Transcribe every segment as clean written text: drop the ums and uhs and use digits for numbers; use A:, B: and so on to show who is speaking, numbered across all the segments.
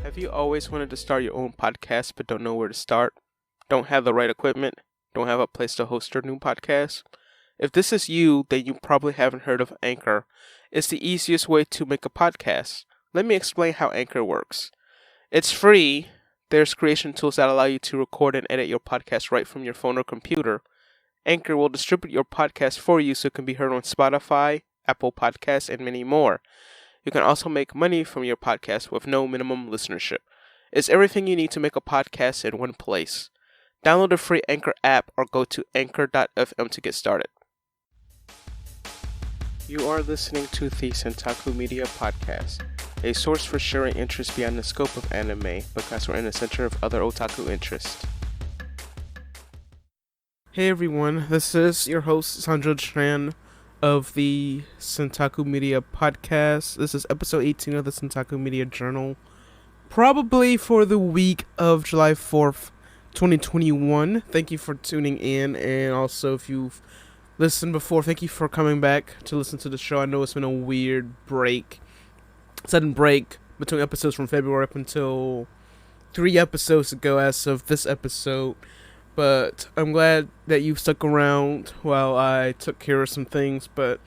A: Have you always wanted to start your own podcast but don't know where to start? Don't have the right equipment? Don't have a place to host your new podcast? If this is you, then you probably haven't heard of Anchor. It's the easiest way to make a podcast. Let me explain how Anchor works. It's free. There's creation tools that allow you to record and edit your podcast right from your phone or computer. Anchor will distribute your podcast for you so it can be heard on Spotify, Apple Podcasts, and many more. You can also make money from your podcast with no minimum listenership. It's everything you need to make a podcast in one place. Download the free Anchor app or go to anchor.fm to get started. You are listening to the Centaku Media podcast, a source for sharing interests beyond the scope of anime because we're in the center of other otaku interests. Hey everyone, this is your host Sanjo-chan of the Centaku Media podcast. This is episode 18 of the Centaku Media Journal, probably for the week of July 4th, 2021. Thank you for tuning in, and also if you've listened before, thank you for coming back to listen to the show. I know it's been a weird sudden break between episodes from February up until 3 episodes ago as of this episode. But I'm glad that you stuck around while I took care of some things. But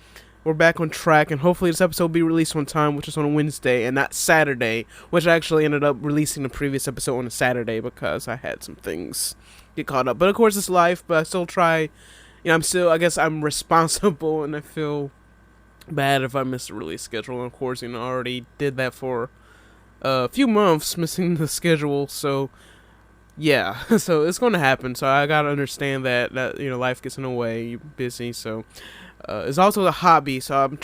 A: we're back on track, and hopefully this episode will be released on time, which is on a Wednesday and not Saturday, which I actually ended up releasing the previous episode on a Saturday because I had some things get caught up. But of course, it's life, but I still try. I guess I'm responsible, and I feel bad if I miss the release schedule. And of course, I already did that for a few months, missing the schedule, so yeah, so it's going to happen. So I got to understand that life gets in the way, you're busy, so it's also a hobby, so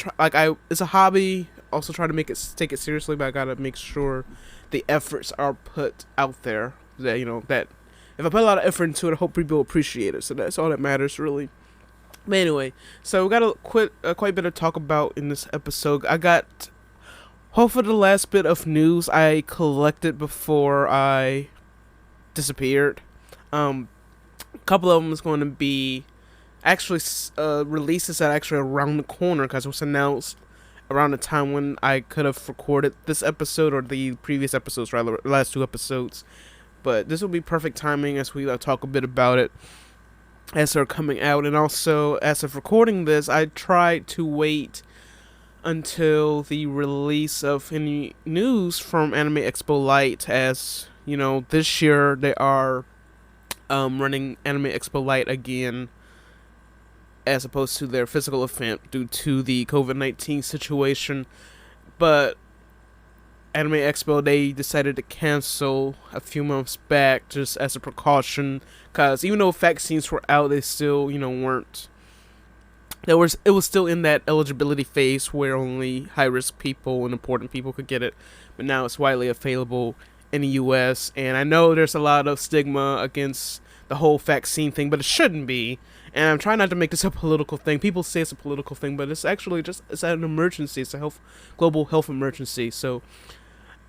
A: it's a hobby, also try to take it seriously, but I got to make sure the efforts are put out there, that if I put a lot of effort into it, I hope people appreciate it. So that's all that matters, really. But anyway, so we got quite a bit to talk about in this episode. I got, hopefully, the last bit of news I collected before I disappeared. A couple of them is going to be actually releases that are actually around the corner, because it was announced around the time when I could have recorded this episode, or the previous episodes, rather, last 2 episodes. But this will be perfect timing as we talk a bit about it as they're coming out. And also, as of recording this, I tried to wait until the release of any news from Anime Expo Light, as this year they are running Anime Expo Light again as opposed to their physical event due to the COVID-19 situation. But Anime Expo, they decided to cancel a few months back just as a precaution, because even though vaccines were out, they still, weren't. It was still in that eligibility phase where only high-risk people and important people could get it, but now it's widely available in the U.S., and I know there's a lot of stigma against the whole vaccine thing, but it shouldn't be, and I'm trying not to make this a political thing. People say it's a political thing, but it's actually it's an emergency. It's a global health emergency, so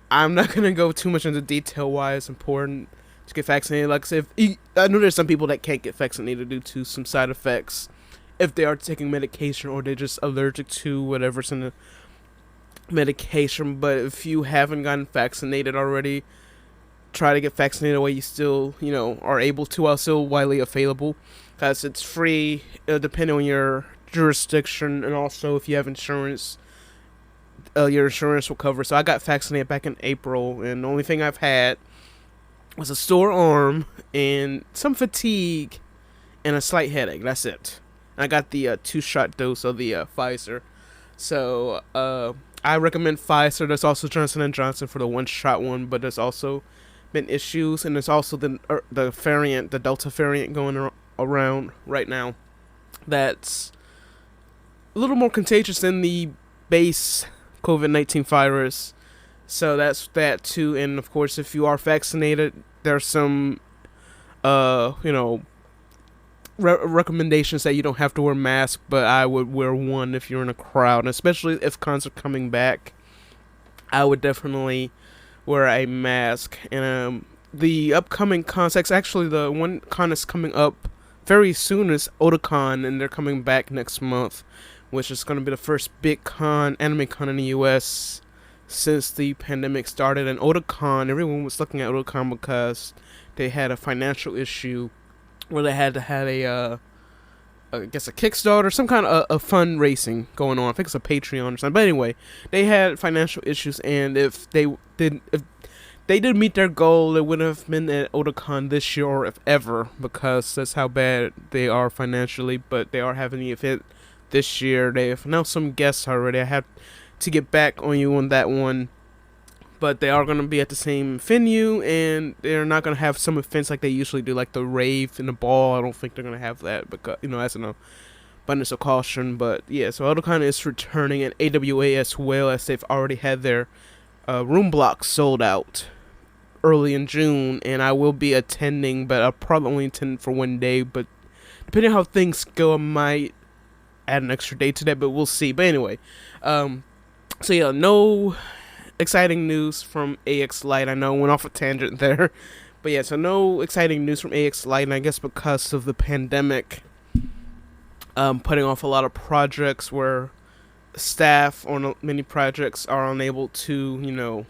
A: I'm not going to go too much into detail why it's important to get vaccinated. Like I said, I know there's some people that can't get vaccinated due to some side effects if they are taking medication, or they're just allergic to whatever's in the medication. But if you haven't gotten vaccinated already, try to get vaccinated while you still, are able to, while still widely available, because it's free, depending on your jurisdiction, and also if you have insurance, your insurance will cover. So I got vaccinated back in April, and the only thing I've had was a sore arm and some fatigue and a slight headache. That's it. I got the 2-shot dose of the Pfizer. So I recommend Pfizer. There's also Johnson & Johnson for the 1-shot one, but there's also been issues, and there's also the variant, the Delta variant going around right now that's a little more contagious than the base COVID-19 virus. So that's that too. And of course, if you are vaccinated, there's some recommendations that you don't have to wear masks, but I would wear one if you're in a crowd, and especially if cons are coming back. I would definitely wear a mask. And the upcoming cons, actually the one con that's coming up very soon is Otakon, and they're coming back next month, which is going to be the first big anime con in the US since the pandemic started. And Otakon, everyone was looking at Otakon because they had a financial issue where they had to have I guess a Kickstarter, some kind of a fundraising going on. I think it's a Patreon or something. But anyway, they had financial issues, and if they did meet their goal, it would have been at Otakon this year or if ever, because that's how bad they are financially. But they are having the event this year. They have announced some guests already. I have to get back on you on that one. But they are going to be at the same venue, and they're not going to have some events like they usually do, like the rave and the ball. I don't think they're going to have that, because, that's an abundance of caution. But yeah, so Otakon is returning, and AWA as well, as they've already had their room blocks sold out early in June, and I will be attending, but I'll probably only attend for one day. But depending on how things go, I might add an extra day to that, but we'll see. But anyway, so yeah, no exciting news from AX Light. I know I went off a tangent there. But yeah, so no exciting news from AX Light, and I guess because of the pandemic, putting off a lot of projects where staff on many projects are unable to,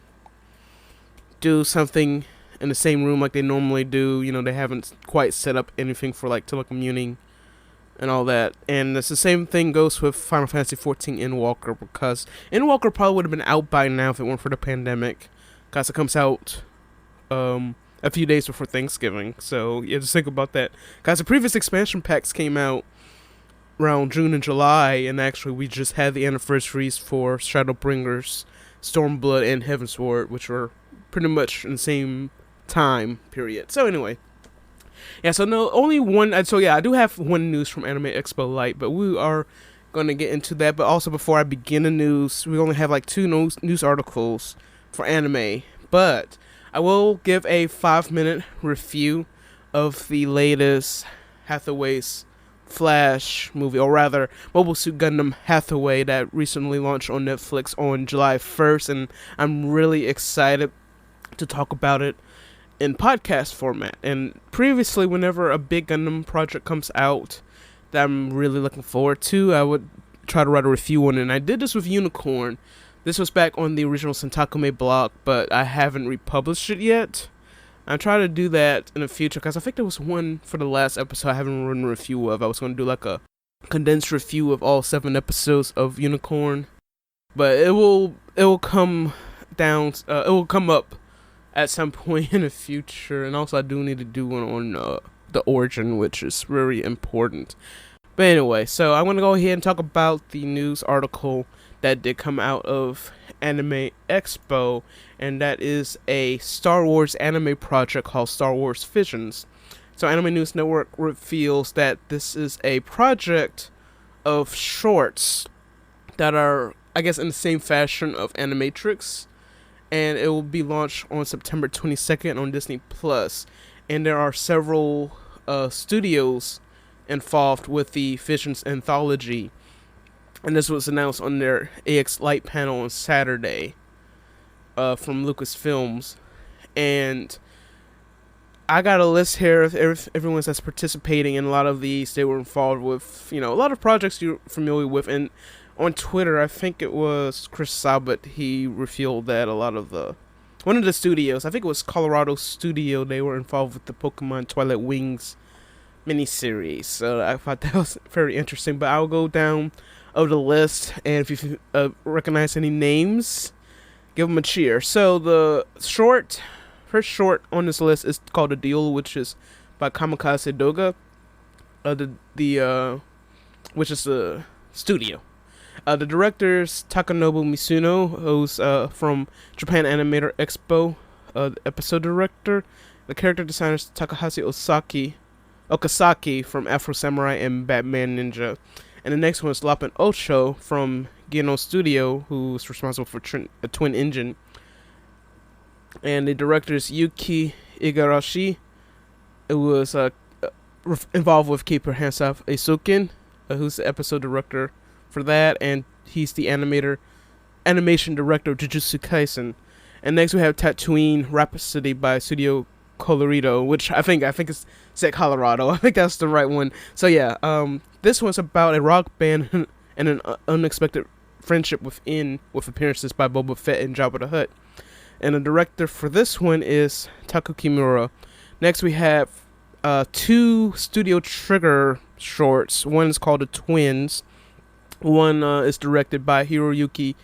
A: do something in the same room like they normally do. They haven't quite set up anything for like telecommuting and all that. And it's the same thing goes with Final Fantasy XIV Endwalker, because Endwalker probably would have been out by now if it weren't for the pandemic, because it comes out a few days before Thanksgiving. So yeah, just think about that, because the previous expansion packs came out around June and July, and actually we just had the anniversaries for Shadowbringers, Stormblood, and Heavensward, which were pretty much in the same time period. So anyway, yeah, so no, only one. So yeah, I do have one news from Anime Expo Light, but we are going to get into that. But also, before I begin the news, we only have like 2 news articles for anime. But I will give a 5-minute review of the latest Hathaway's Flash movie, or rather, Mobile Suit Gundam Hathaway, that recently launched on Netflix on July 1st, and I'm really excited to talk about it in podcast format. And previously, whenever a big Gundam project comes out that I'm really looking forward to, I would try to write a review on it. And I did this with Unicorn. This was back on the original Centaku Media blog, but I haven't republished it yet. I try to do that in the future, because I think there was one for the last episode I haven't written a review of. I was going to do like a condensed review of all 7 episodes of Unicorn, but it will come down. It will come up at some point in the future. And also I do need to do one on the origin, which is very important. But anyway, so I'm going to go ahead and talk about the news article that did come out of Anime Expo, and that is a Star Wars anime project called Star Wars Visions. So Anime News Network reveals that this is a project of shorts that are, I guess, in the same fashion of Animatrix, and it will be launched on September 22nd on Disney Plus. And there are several studios involved with the Visions anthology, and this was announced on their AX Light panel on Saturday from Lucasfilms. And I got a list here of everyone that's participating in a lot of these. They were involved with, a lot of projects you're familiar with. And on Twitter, I think it was Chris Sabat, he revealed that a lot of one of the studios, I think it was Colorado Studio, they were involved with the Pokemon Twilight Wings miniseries. So I thought that was very interesting. But I'll go down of the list, and if you recognize any names, give them a cheer. So the first short on this list is called The Deal, which is by Kamikaze Doga, which is the studio. The director's Takanobu Misuno, who's from Japan Animator Expo, episode director. The character designer's Takahashi Okazaki from Afro Samurai and Batman Ninja. And the next one is Lapan Ocho from Geno Studio, who's responsible for Twin Engine. And the director is Yuki Igarashi, who was involved with Keeper Hands-Off Eisuken, who's the episode director for that, and he's the animation director of Jujutsu Kaisen. And next we have Tatooine Rhapsody by Studio Colorido, which I think it's set Colorado. I think that's the right one. So yeah, this one's about a rock band and an unexpected friendship within, with appearances by Boba Fett and Jabba the Hutt. And the director for this one is Taku Kimura. Next we have 2 Studio Trigger shorts. One is called The Twins. One is directed by Hiroyuki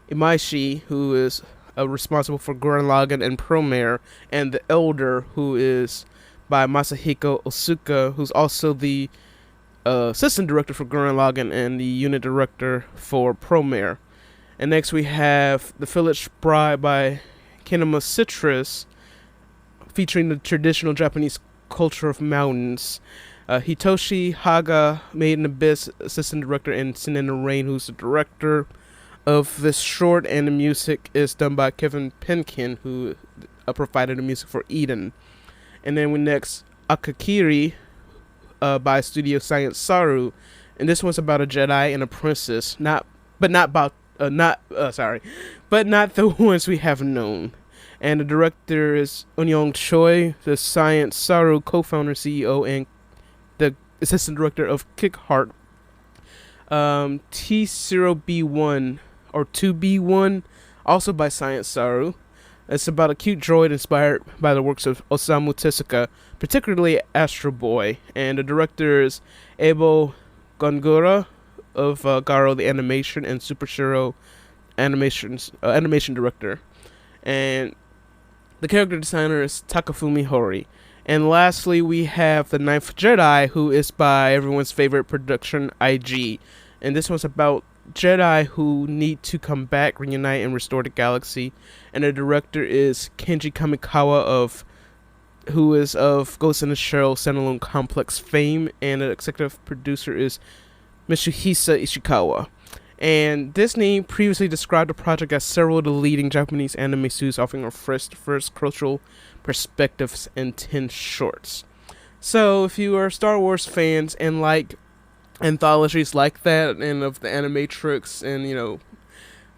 A: Imaishi, who is responsible for Gurren Lagann and Promare, and The Elder, who is by Masahiko Osuka, who's also the assistant director for Gurren Lagann and the unit director for Promare. And next we have The Village Bride by Kinema Citrus, featuring the traditional Japanese culture of mountains. Hitoshi Haga, Made in Abyss, assistant director, and Sin in the Rain, who's the director of this short, and the music is done by Kevin Penkin, who provided the music for Eden. And then we next Akakiri by Studio Science Saru, and this one's about a Jedi and a princess, but not the ones we have known. And the director is Eun-young Choi, the Science Saru co-founder, CEO, and the assistant director of Kick Heart. T0B1 or 2B1, also by Science Saru. It's about a cute droid inspired by the works of Osamu Tezuka, particularly Astro Boy. And the director is Ebo Gongura of Garo the Animation and Super Shiro animation director. And the character designer is Takafumi Hori. And lastly, we have The Ninth Jedi, who is by everyone's favorite production, IG. And this one's about Jedi who need to come back, reunite, and restore the galaxy. And the director is Kenji Kamikawa, who is of Ghost in the Shell standalone complex fame, and the executive producer is Mitsuhisa Ishikawa. And Disney previously described the project as several of the leading Japanese anime studios offering a first cultural perspectives in 10 shorts. So if you are Star Wars fans and like anthologies like that, and of the Animatrix and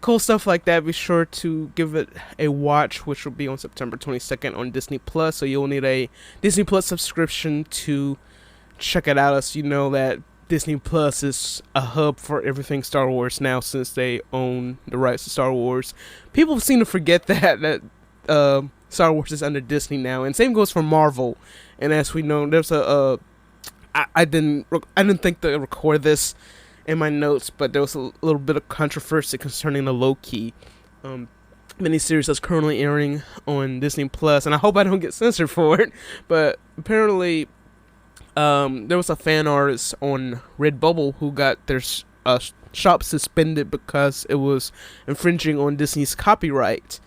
A: cool stuff like that, be sure to give it a watch, which will be on September 22nd on Disney Plus. So you'll need a Disney Plus subscription to check it out, as you know that Disney Plus is a hub for everything Star Wars now, since they own the rights to Star Wars. People seem to forget that Star Wars is under Disney now, and same goes for Marvel. And as we know, there's I didn't think to record this in my notes, but there was a little bit of controversy concerning the Loki miniseries that's currently airing on Disney Plus, and I hope I don't get censored for it. But apparently, there was a fan artist on Redbubble who got their shop suspended because it was infringing on Disney's copyright,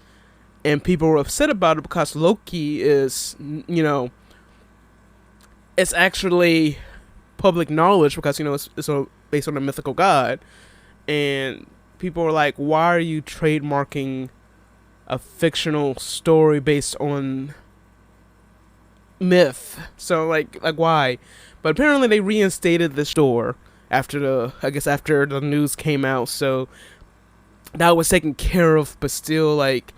A: and people were upset about it because Loki is, it's actually public knowledge, because it's based on a mythical god, and people were like, why are you trademarking a fictional story based on myth? So like why? But apparently they reinstated the store after the news came out, so that was taken care of. But still, like,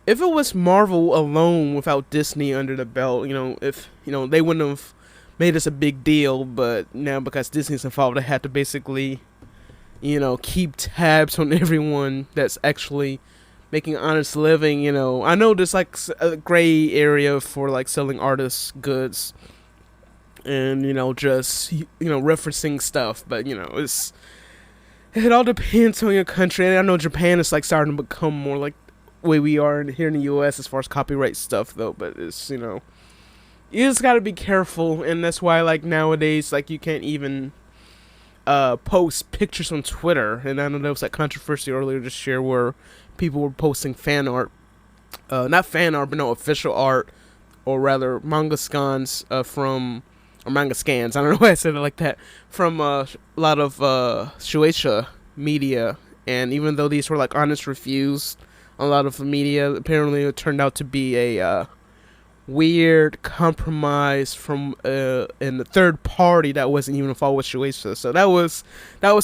A: if it was Marvel alone without Disney under the belt, if they wouldn't have made this a big deal. But now, because Disney's involved, they had to basically keep tabs on everyone that's actually making an honest living. I know there's like a gray area for like selling artists goods and just referencing stuff, but it all depends on your country. And I know Japan is like starting to become more like the way we are here in the US as far as copyright stuff, though. But it's you just gotta be careful, and that's why like nowadays, like, you can't even post pictures on Twitter. And I know there was that controversy earlier this year where people were posting fan art, not fan art, but no, official art, or rather manga scans manga scans, I don't know why I said it like that, from a lot of Shueisha media. And even though these were like honest reviews, a lot of the media, apparently it turned out to be a weird compromise from in the third party that wasn't even involved with Shueisha. So that was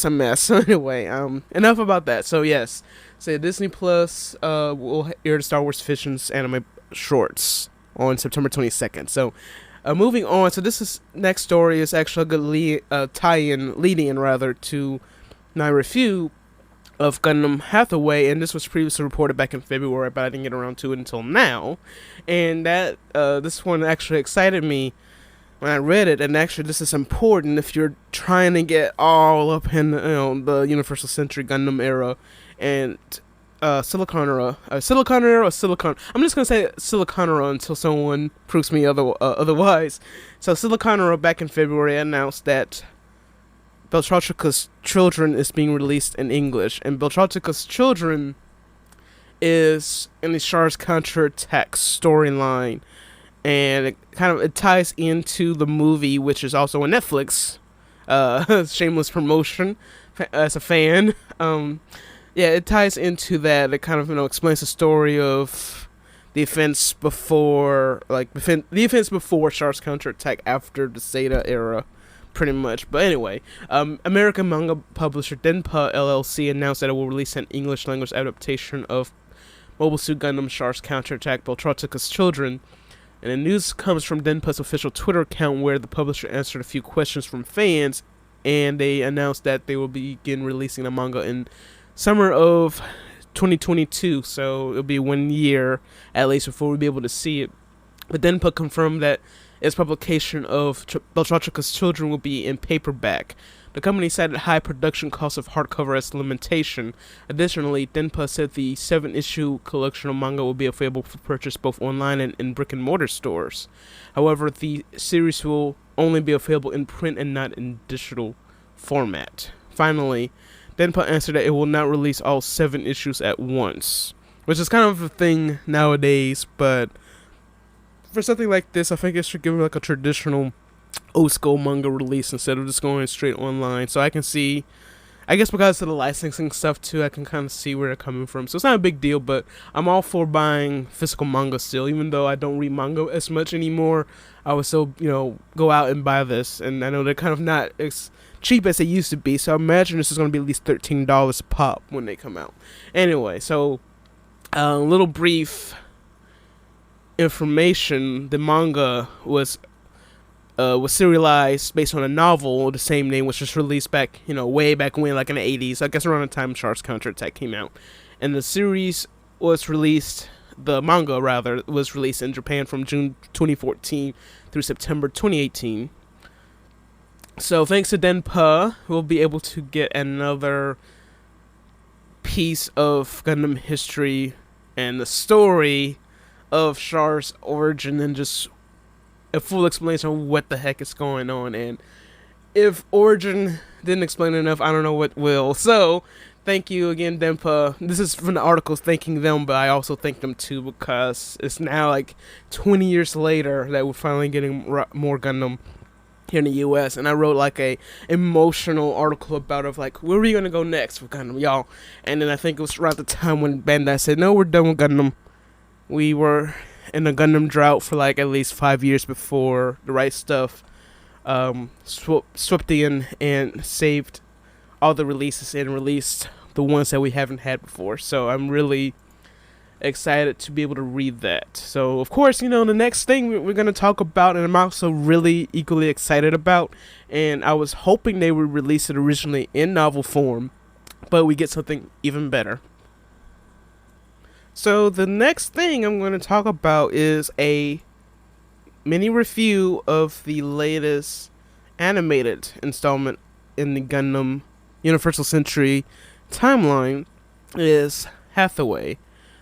A: a mess. So anyway, enough about that. So yes, Disney Plus will air the Star Wars Visions anime shorts on September 22nd. So moving on. So next story is actually a good lead-in to my review. of Gundam Hathaway, and this was previously reported back in February, but I didn't get around to it until now. And that this one actually excited me when I read it, and actually this is important if you're trying to get all up in the Universal Century Gundam era and Silicon era. Silicon era or Silicon? I'm just gonna say Silicon era until someone proves me otherwise. So Silicon era back in February announced that Beltrotica's Children is being released in English, and Beltrotica's Children is in the Char's counterattack storyline, and it ties into the movie, which is also on Netflix. Shameless promotion as a fan. It ties into that. It kind of explains the story of the events before, the events before Char's counterattack after the Zeta era, pretty much. But anyway, American manga publisher Denpa LLC announced that it will release an English language adaptation of Mobile Suit Gundam Char's Counterattack Beltrotica's Children. And the news comes from Denpa's official Twitter account, where the publisher answered a few questions from fans, and they announced that they will begin releasing the manga in summer of 2022, so it'll be 1 year at least before we'll be able to see it. But Denpa confirmed that its publication of Beltrotica's Children will be in paperback. The company cited high production costs of hardcover as limitation. Additionally, Denpa said the 7-issue collection of manga will be available for purchase both online and in brick-and-mortar stores. However, the series will only be available in print and not in digital format. Finally, Denpa answered that it will not release all 7 issues at once, which is kind of a thing nowadays, but for something like this, I think it should give it a traditional old school manga release instead of just going straight online. So I can see, I guess because of the licensing stuff too, I can kind of see where they're coming from. So it's not a big deal, but I'm all for buying physical manga still, even though I don't read manga as much anymore. I would still, go out and buy this, and I know they're kind of not as cheap as they used to be, so I imagine this is going to be at least $13 a pop when they come out. Anyway, so a little brief information. The manga was serialized based on a novel of the same name, which was released back, way back when, like in the 80s, I guess around the time Char's Counterattack came out. And the series was released, the manga rather, was released in Japan from June 2014 through September 2018. So thanks to Denpa, we'll be able to get another piece of Gundam history and the story of Char's origin, and just a full explanation of what the heck is going on. And if Origin didn't explain enough, I don't know what will. So thank you again, Denpa. This is from the articles thanking them, but I also thank them too, because it's now 20 years later that we're finally getting more Gundam here in the US, and I wrote a emotional article about where are we gonna go next with Gundam, y'all. And then I think it was around the time when Bandai said, no, we're done with Gundam. We were in a Gundam drought for at least 5 years before the right stuff swept in and saved all the releases and released the ones that we haven't had before. So I'm really excited to be able to read that. So of course, the next thing we're going to talk about, and I'm also really equally excited about, and I was hoping they would release it originally in novel form, but we get something even better. So the next thing I'm going to talk about is a mini review of the latest animated installment in the Gundam Universal Century timeline. Is Hathaway.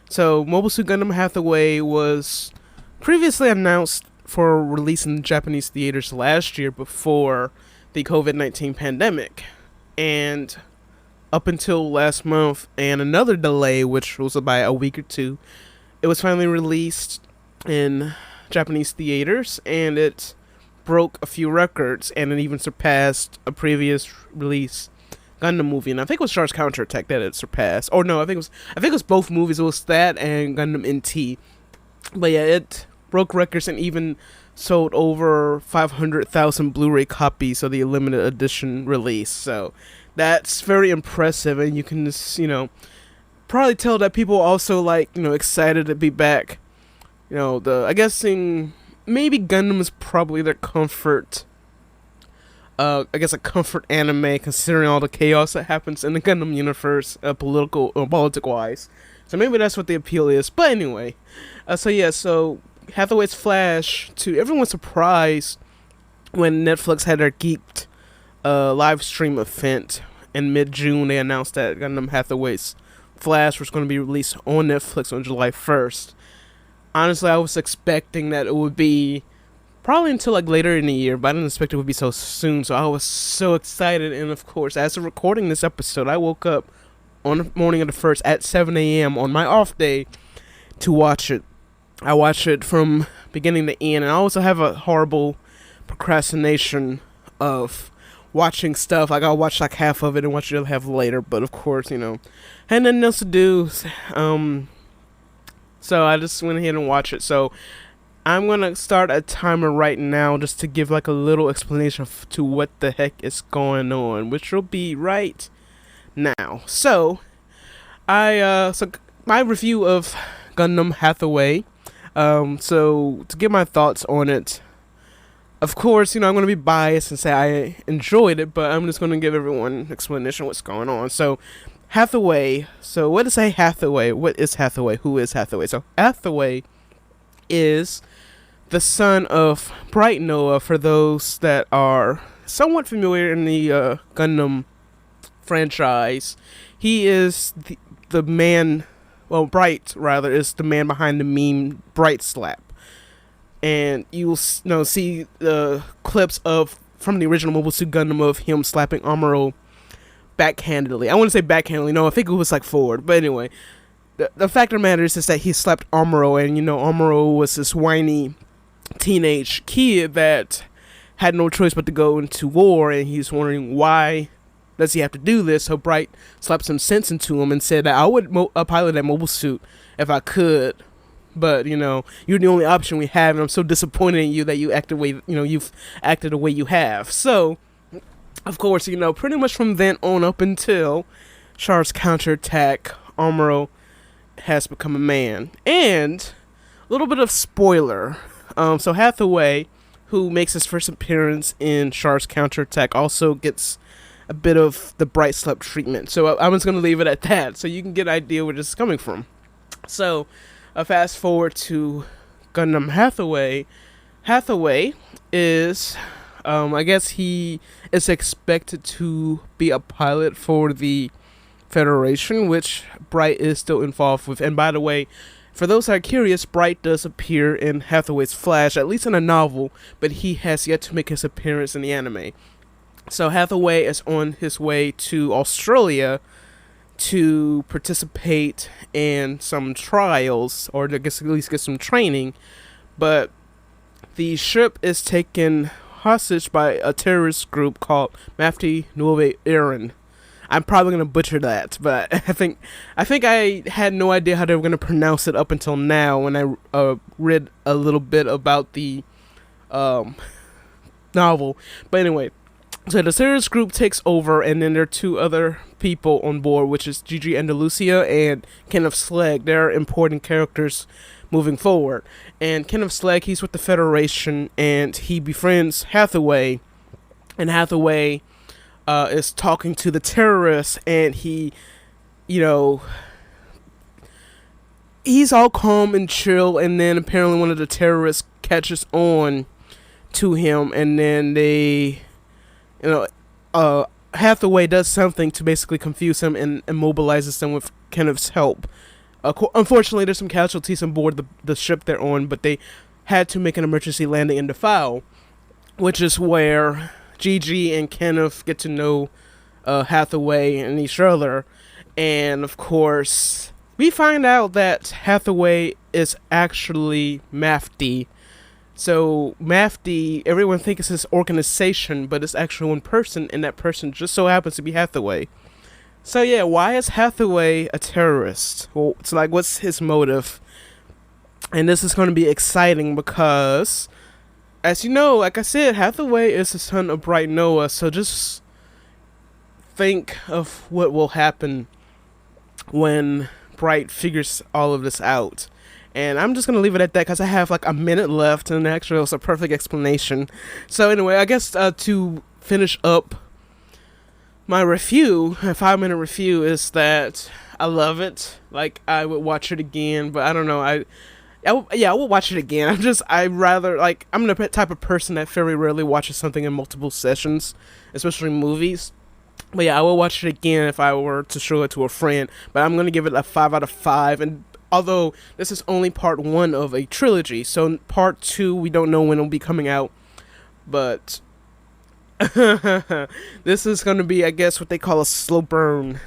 A: So Mobile Suit Gundam Hathaway was previously announced for release in Japanese theaters last year before the COVID-19 pandemic, and up until last month and another delay, which was by a week or two, it was finally released in Japanese theaters, and it broke a few records, and it even surpassed a previous release Gundam movie, and I think it was Char's Counterattack that it surpassed. Or no, I think it was both movies. It was that and Gundam NT. But yeah, it broke records and even sold over 500,000 Blu-ray copies of the limited edition release. So that's very impressive, and you can just, probably tell that people also excited to be back. I guess maybe Gundam is probably their comfort I guess a comfort anime considering all the chaos that happens in the Gundam universe, political wise. So maybe that's what the appeal is. But anyway, so Hathaway's Flash, to everyone's surprise, when Netflix had their geeked live stream event in mid-June, they announced that Gundam Hathaway's Flash was going to be released on Netflix on July 1st. Honestly, I was expecting that it would be probably until like later in the year, but I didn't expect it would be so soon, so I was so excited. And of course, as of recording this episode, I woke up on the morning of the 1st at 7 a.m. on my off day to watch it. I watched it from beginning to end, and I also have a horrible procrastination of watching stuff. Like, I'll watch like half of it and watch the other half later, but of course, you know, had nothing else to do, so I just went ahead and watched it. So I'm going to start a timer right now just to give like a little explanation to what the heck is going on, which will be right now. So, my review of Gundam Hathaway, so to give my thoughts on it, of course, you know, I'm going to be biased and say I enjoyed it, but I'm just going to give everyone an explanation of what's going on. So, Hathaway, so what is a Hathaway? What is Hathaway? Who is Hathaway? So, Hathaway is the son of Bright Noah, for those that are somewhat familiar in the Gundam franchise. He is the man, well, Bright, rather, is the man behind the meme Bright Slap. And you'll see the clips from the original Mobile Suit Gundam of him slapping Amuro backhandedly. I want to say backhandedly, no, I think it was like forward. But anyway, the fact of the matter is that he slapped Amuro, and you know, Amuro was this whiny teenage kid that had no choice but to go into war, and he's wondering why does he have to do this. So Bright slapped some sense into him and said that I would pilot that mobile suit if I could, but you know, you're the only option we have, and I'm so disappointed in you that you've acted the way you have. So of course, you know, pretty much from then on up until Char's counterattack, Amuro has become a man. And a little bit of spoiler. So Hathaway, who makes his first appearance in Char's counterattack, also gets a bit of the Bright Slap treatment. So I'm just going to leave it at that, so you can get an idea where this is coming from. So, fast forward to Gundam Hathaway. Hathaway is, I guess he is expected to be a pilot for the Federation, which Bright is still involved with. And by the way, for those that are curious, Bright does appear in Hathaway's Flash, at least in a novel, but he has yet to make his appearance in the anime. So Hathaway is on his way to Australia to participate in some trials, or I guess at least get some training, but the ship is taken hostage by a terrorist group called Mafti Nuove Iran. I'm probably going to butcher that, but I think I had no idea how they were going to pronounce it up until now when I read a little bit about the novel. But anyway, so the terrorist group takes over, and then there are two other people on board, which is Gigi Andalusia and Kenneth Slegg. They're important characters moving forward. And Kenneth Slegg, he's with the Federation, and he befriends Hathaway, and Hathaway is talking to the terrorists, and he, you know, he's all calm and chill, and then apparently one of the terrorists catches on to him, and then they, you know, Hathaway does something to basically confuse him and immobilizes him with Kenneth's help. Unfortunately, there's some casualties on board the ship they're on, but they had to make an emergency landing in Defile, which is where Gigi and Kenneth get to know Hathaway and each other. And of course, we find out that Hathaway is actually Mafti. So Mafti, everyone thinks it's his organization, but it's actually one person, and that person just so happens to be Hathaway. So yeah, why is Hathaway a terrorist? Well, it's like, what's his motive? And this is going to be exciting because, as you know, like I said, Hathaway is the son of Bright Noah, so just think of what will happen when Bright figures all of this out. And I'm just going to leave it at that because I have like a minute left, and actually it was a perfect explanation. So anyway, I guess to finish up my review, a 5-minute review, is that I love it. Like, I would watch it again, but I don't know. I will watch it again. I'm the type of person that very rarely watches something in multiple sessions, especially movies. But yeah, I will watch it again if I were to show it to a friend. But I'm gonna give it a 5 out of 5. And although this is only part 1 of a trilogy, so part 2 we don't know when it'll be coming out. But this is gonna be, I guess, what they call a slow burn.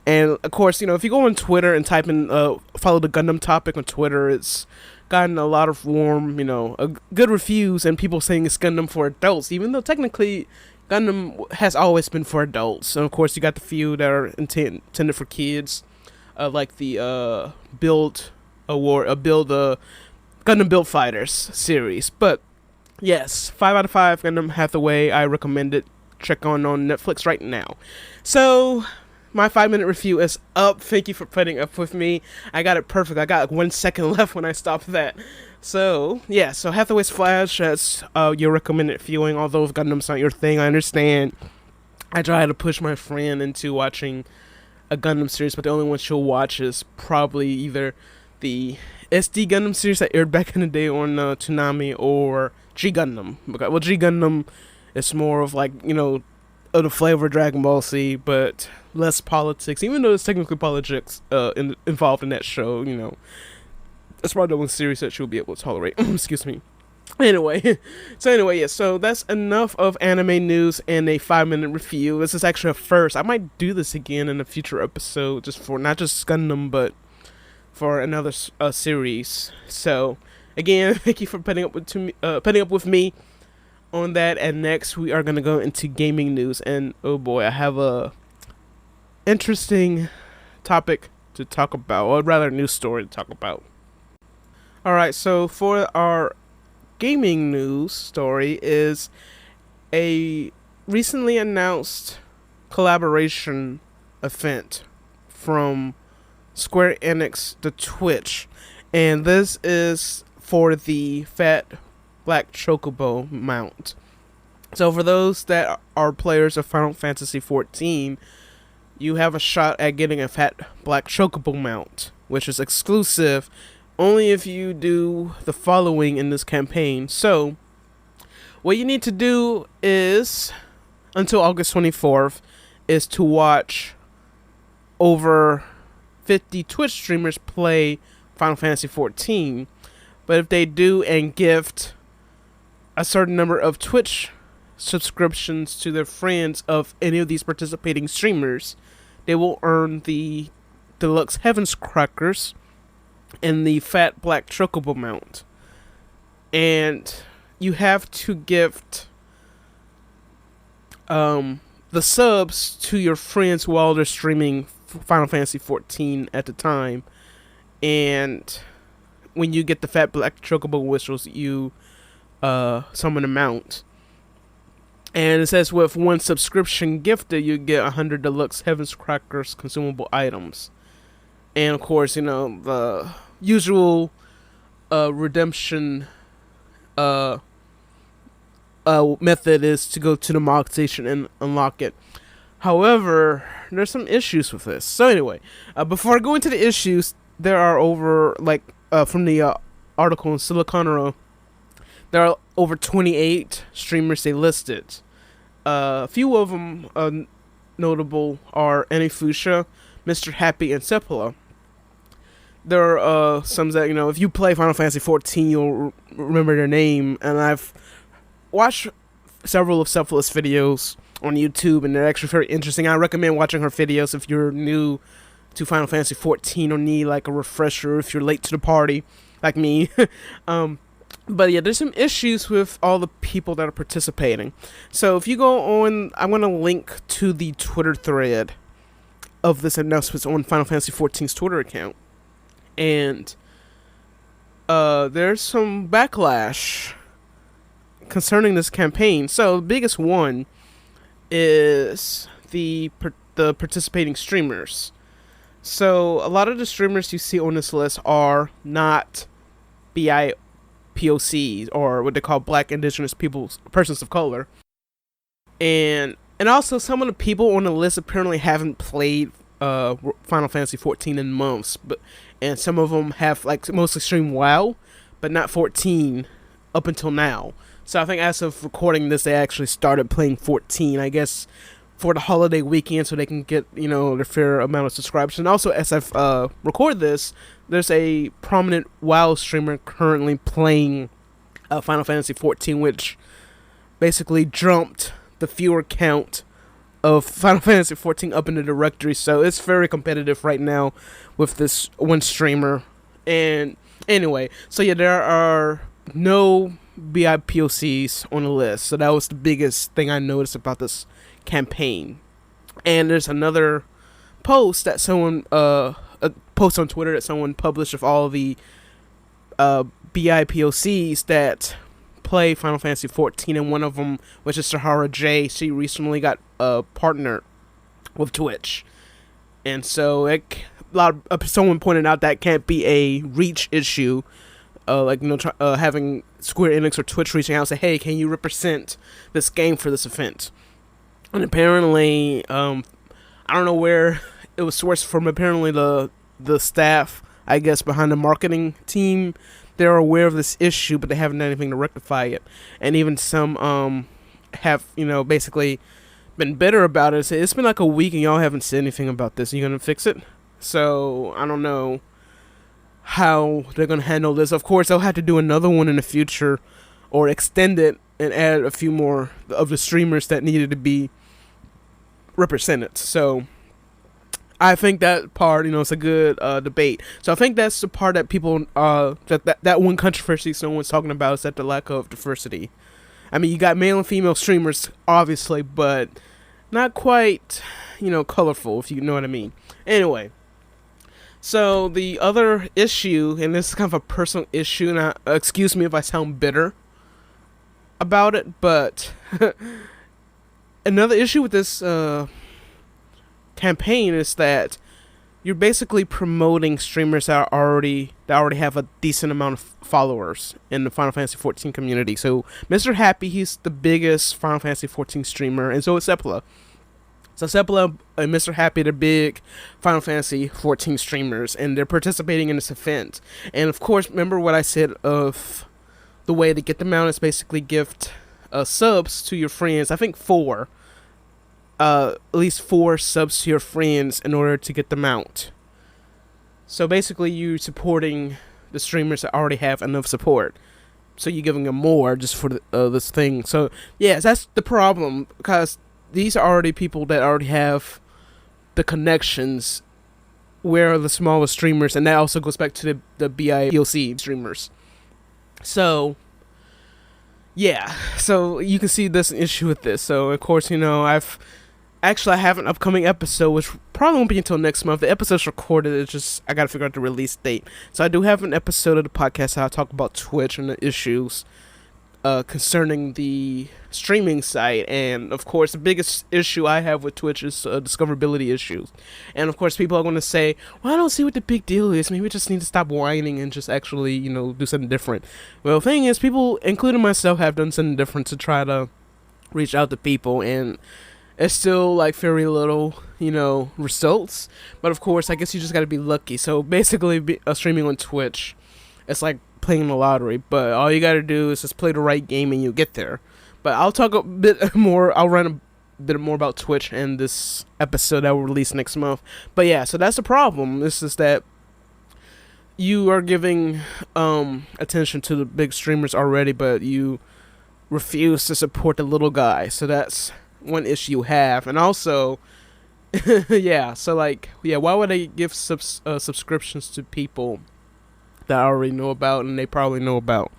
A: And of course, if you go on Twitter and type in follow the Gundam topic on Twitter, it's gotten a lot of warm, good reviews and people saying it's Gundam for adults, even though technically Gundam has always been for adults. And of course, you got the few that are intended for kids, like the Gundam Build Fighters series. But yes, 5 out of 5 Gundam Hathaway. I recommend it. Check on Netflix right now. So my 5-minute review is up. Thank you for putting up with me. I got it perfect. I got 1 second left when I stopped that. So yeah, so Hathaway's Flash, that's your recommended viewing. Although if Gundam's not your thing, I understand. I try to push my friend into watching a Gundam series, but the only one she'll watch is probably either the SD Gundam series that aired back in the day on Toonami, or G Gundam. Well, G Gundam is more of like, of the flavor of Dragon Ball Z, but less politics, even though there's technically politics involved in that show. That's probably the one series that she'll be able to tolerate. Excuse me. Anyway, so that's enough of anime news and a 5-minute review. This is actually a first. I might do this again in a future episode, just for not just Gundam, but for another series. So again, thank you for putting up with me on that. And next we are gonna go into gaming news, and oh boy, I have a interesting topic to talk about, or rather, news story to talk about. Alright, so for our gaming news story is a recently announced collaboration event from Square Enix to Twitch, and this is for the Fat Black Chocobo mount. So for those that are players of Final Fantasy XIV, you have a shot at getting a Fat Black Chocobo mount, which is exclusive only if you do the following in this campaign. So what you need to do is, until August 24th, is to watch over 50 Twitch streamers play Final Fantasy XIV. But if they do and gift a certain number of Twitch subscriptions to their friends of any of these participating streamers, they will earn the Deluxe Heavens Crackers and the Fat Black Chocobo mount. And you have to gift the subs to your friends while they're streaming Final Fantasy XIV at the time. And when you get the Fat Black Chocobo whistles, you summon a mount. And it says with 1 subscription gifted, you get 100 Deluxe Heavens Crackers consumable items. And of course, the usual redemption method is to go to the Mog Station and unlock it. However, there's some issues with this. So anyway, before I go into the issues, there are from the article in Siliconero, there are over 28 streamers they listed. A few of them notable are Anifusha, Mr. Happy, and Sepula. There are some that, if you play Final Fantasy XIV, you'll remember their name. And I've watched several of Sepula's videos on YouTube, and they're actually very interesting. I recommend watching her videos if you're new to Final Fantasy XIV or need like a refresher if you're late to the party, like me. But yeah, there's some issues with all the people that are participating. So if you go on, I'm going to link to the Twitter thread of this announcement on Final Fantasy XIV's Twitter account. And there's some backlash concerning this campaign. So the biggest one is the participating streamers. So a lot of the streamers you see on this list are not BIPOCs, or what they call Black Indigenous Persons of Color. And also some of the people on the list apparently haven't played Final Fantasy 14 in months, and some of them have like mostly streamed WoW, but not 14 up until now. So I think as of recording this, they actually started playing 14, I guess, for the holiday weekend, so they can get, you know, their fair amount of subscribers. And also, as I've record this, there's a prominent WoW streamer currently playing Final Fantasy 14, which basically jumped the viewer count of Final Fantasy 14 up in the directory. So it's very competitive right now with this one streamer. And anyway, so yeah, there are no BIPOCs on the list. So that was the biggest thing I noticed about this campaign. And there's another post that someone a post on Twitter that someone published of all the BIPOCs that play Final Fantasy 14, and one of them, which is Sahara J, she recently got partnered with Twitch. And so someone pointed out that can't be a reach issue, like, you know, having Square Enix or Twitch reaching out and say, hey, can you represent this game for this event? And apparently, I don't know where it was sourced from. Apparently the staff, I guess, behind the marketing team, they're aware of this issue, but they haven't done anything to rectify it. And even some have, you know, basically been bitter about it. It's been like a week and y'all haven't said anything about this. Are you gonna fix it? So I don't know how they're gonna handle this. Of course, they'll have to do another one in the future, or extend it and add a few more of the streamers that needed to be represented. So I think that part, you know, it's a good debate. So I think that's the part that people that one controversy someone's talking about, is that the lack of diversity. I mean, you got male and female streamers, obviously, but not quite, you know, colorful, if you know what I mean. Anyway, so the other issue, and this is kind of a personal issue, and excuse me if I sound bitter about it, but another issue with this campaign is that you're basically promoting streamers that already have a decent amount of followers in the Final Fantasy 14 community. So Mr. Happy, he's the biggest Final Fantasy 14 streamer, and so is Sepala. So Sepala and Mr. Happy, they're big Final Fantasy 14 streamers, and they're participating in this event. And of course, remember what I said of the way to get them out is basically gift subs to your friends. I think at least 4 subs to your friends in order to get them out. So basically, you supporting the streamers that already have enough support. So you're giving them more just for this thing. So yes, that's the problem, because these are already people that already have the connections where the smaller streamers, and that also goes back to the BIPOC streamers. So yeah, so you can see this issue with this. So of course, you know, I have an upcoming episode, which probably won't be until next month. The episode's recorded, it's just I gotta figure out the release date. So I do have an episode of the podcast how I talk about Twitch and the issues concerning the streaming site. And of course, the biggest issue I have with Twitch is discoverability issues. And of course, people are going to say, well, I don't see what the big deal is. Maybe we just need to stop whining and just actually, you know, do something different. Well, the thing is, people, including myself, have done something different to try to reach out to people, and it's still like very little, you know, results. But of course, I guess you just got to be lucky. So basically, streaming on Twitch, it's like playing the lottery, but all you gotta do is just play the right game and you'll get there. But I'll talk a bit more, I'll run a bit more about Twitch in this episode that will release next month. But yeah, so that's the problem. This is that you are giving attention to the big streamers already, but you refuse to support the little guy. So that's one issue you have. And also, yeah, so like, yeah, why would they give subscriptions to people that I already know about and they probably know about?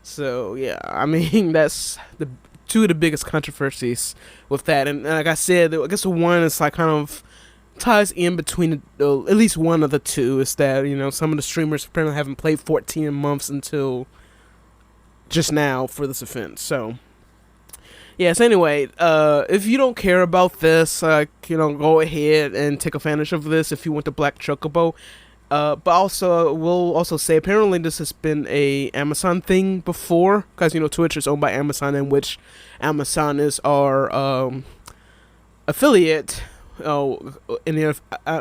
A: So yeah, I mean, that's the two of the biggest controversies with that. And like I said, I guess the one is like kind of ties in between at least one of the two, is that, you know, some of the streamers apparently haven't played 14 months until just now for this event. So yes, anyway, if you don't care about this, you know, go ahead and take advantage of this if you want the Black Chocobo. But also, we'll also say apparently this has been a Amazon thing before, because Twitch is owned by Amazon, in which Amazon is our affiliate. Oh,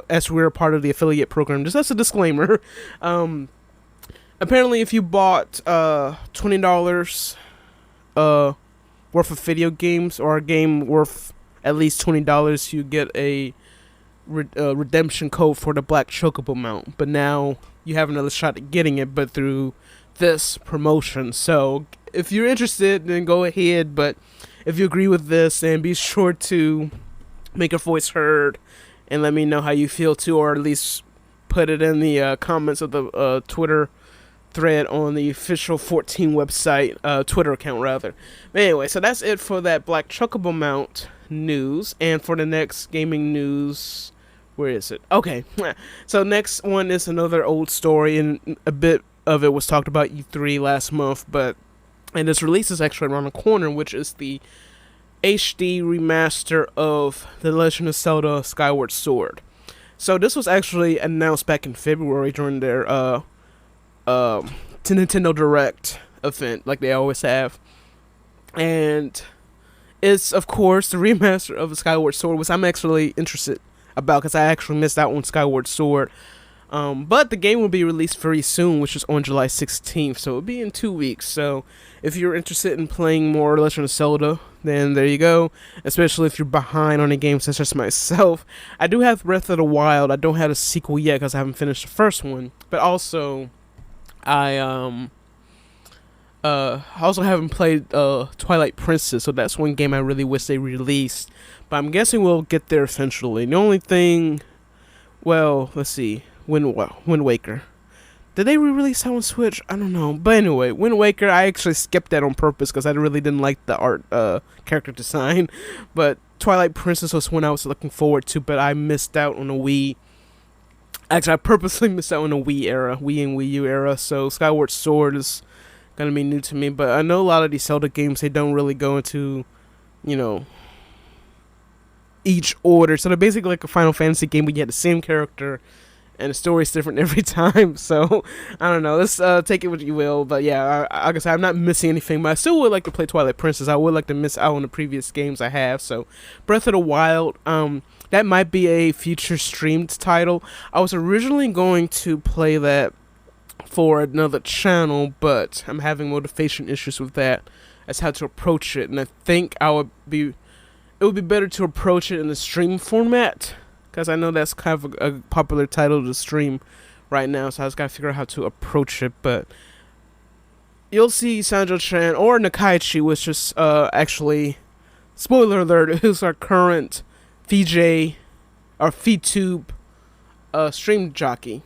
A: as we're a part of the affiliate program, just as a disclaimer. Apparently, if you bought $20 worth of video games, or a game worth at least $20, you get a redemption code for the Black Chocobo mount. But now you have another shot at getting it, but through this promotion. So if you're interested, then go ahead. But if you agree with this, then be sure to make your voice heard and let me know how you feel too, or at least put it in the comments of the Twitter thread on the official 14 website, Twitter account rather. But anyway, so that's it for that Black Chocobo mount news. And for the next gaming news, where is it? Okay, so next one is another old story, and a bit of it was talked about E3 last month, and this release is actually around the corner, which is the HD remaster of The Legend of Zelda Skyward Sword. So this was actually announced back in February during their Nintendo Direct event, like they always have. And it's, of course, the remaster of the Skyward Sword, which I'm actually interested about, because I actually missed out on Skyward Sword. But the game will be released very soon, which is on July 16th, so it'll be in 2 weeks. So if you're interested in playing more Legend of Zelda, then there you go. Especially if you're behind on a game such as myself. I do have Breath of the Wild. I don't have a sequel yet because I haven't finished the first one. But also, I also haven't played Twilight Princess, so that's one game I really wish they released. But I'm guessing we'll get there eventually. The only thing, well, let's see. Wind Waker. Did they re-release that on Switch? I don't know. But anyway, Wind Waker, I actually skipped that on purpose because I really didn't like the art, character design. But Twilight Princess was one I was looking forward to, but I missed out on the Wii. Actually, I purposely missed out on the Wii era, Wii and Wii U era. So Skyward Sword is gonna be new to me. But I know a lot of these Zelda games, they don't really go into, each order. So they're basically like a Final Fantasy game where you had the same character and the story's different every time. So I don't know, let's take it what you will. But yeah, like I said, I'm not missing anything, but I still would like to play Twilight Princess. I would like to miss out on the previous games I have. So Breath of the Wild, that might be a future streamed title. I was originally going to play that for another channel, but I'm having motivation issues with that as how to approach it. And I think it would be better to approach it in the stream format, because I know that's kind of a popular title to stream right now, so I just gotta figure out how to approach it. But you'll see Sanjo-chan or Nakaichi, which is actually, spoiler alert, is our current VJ or VTube stream jockey.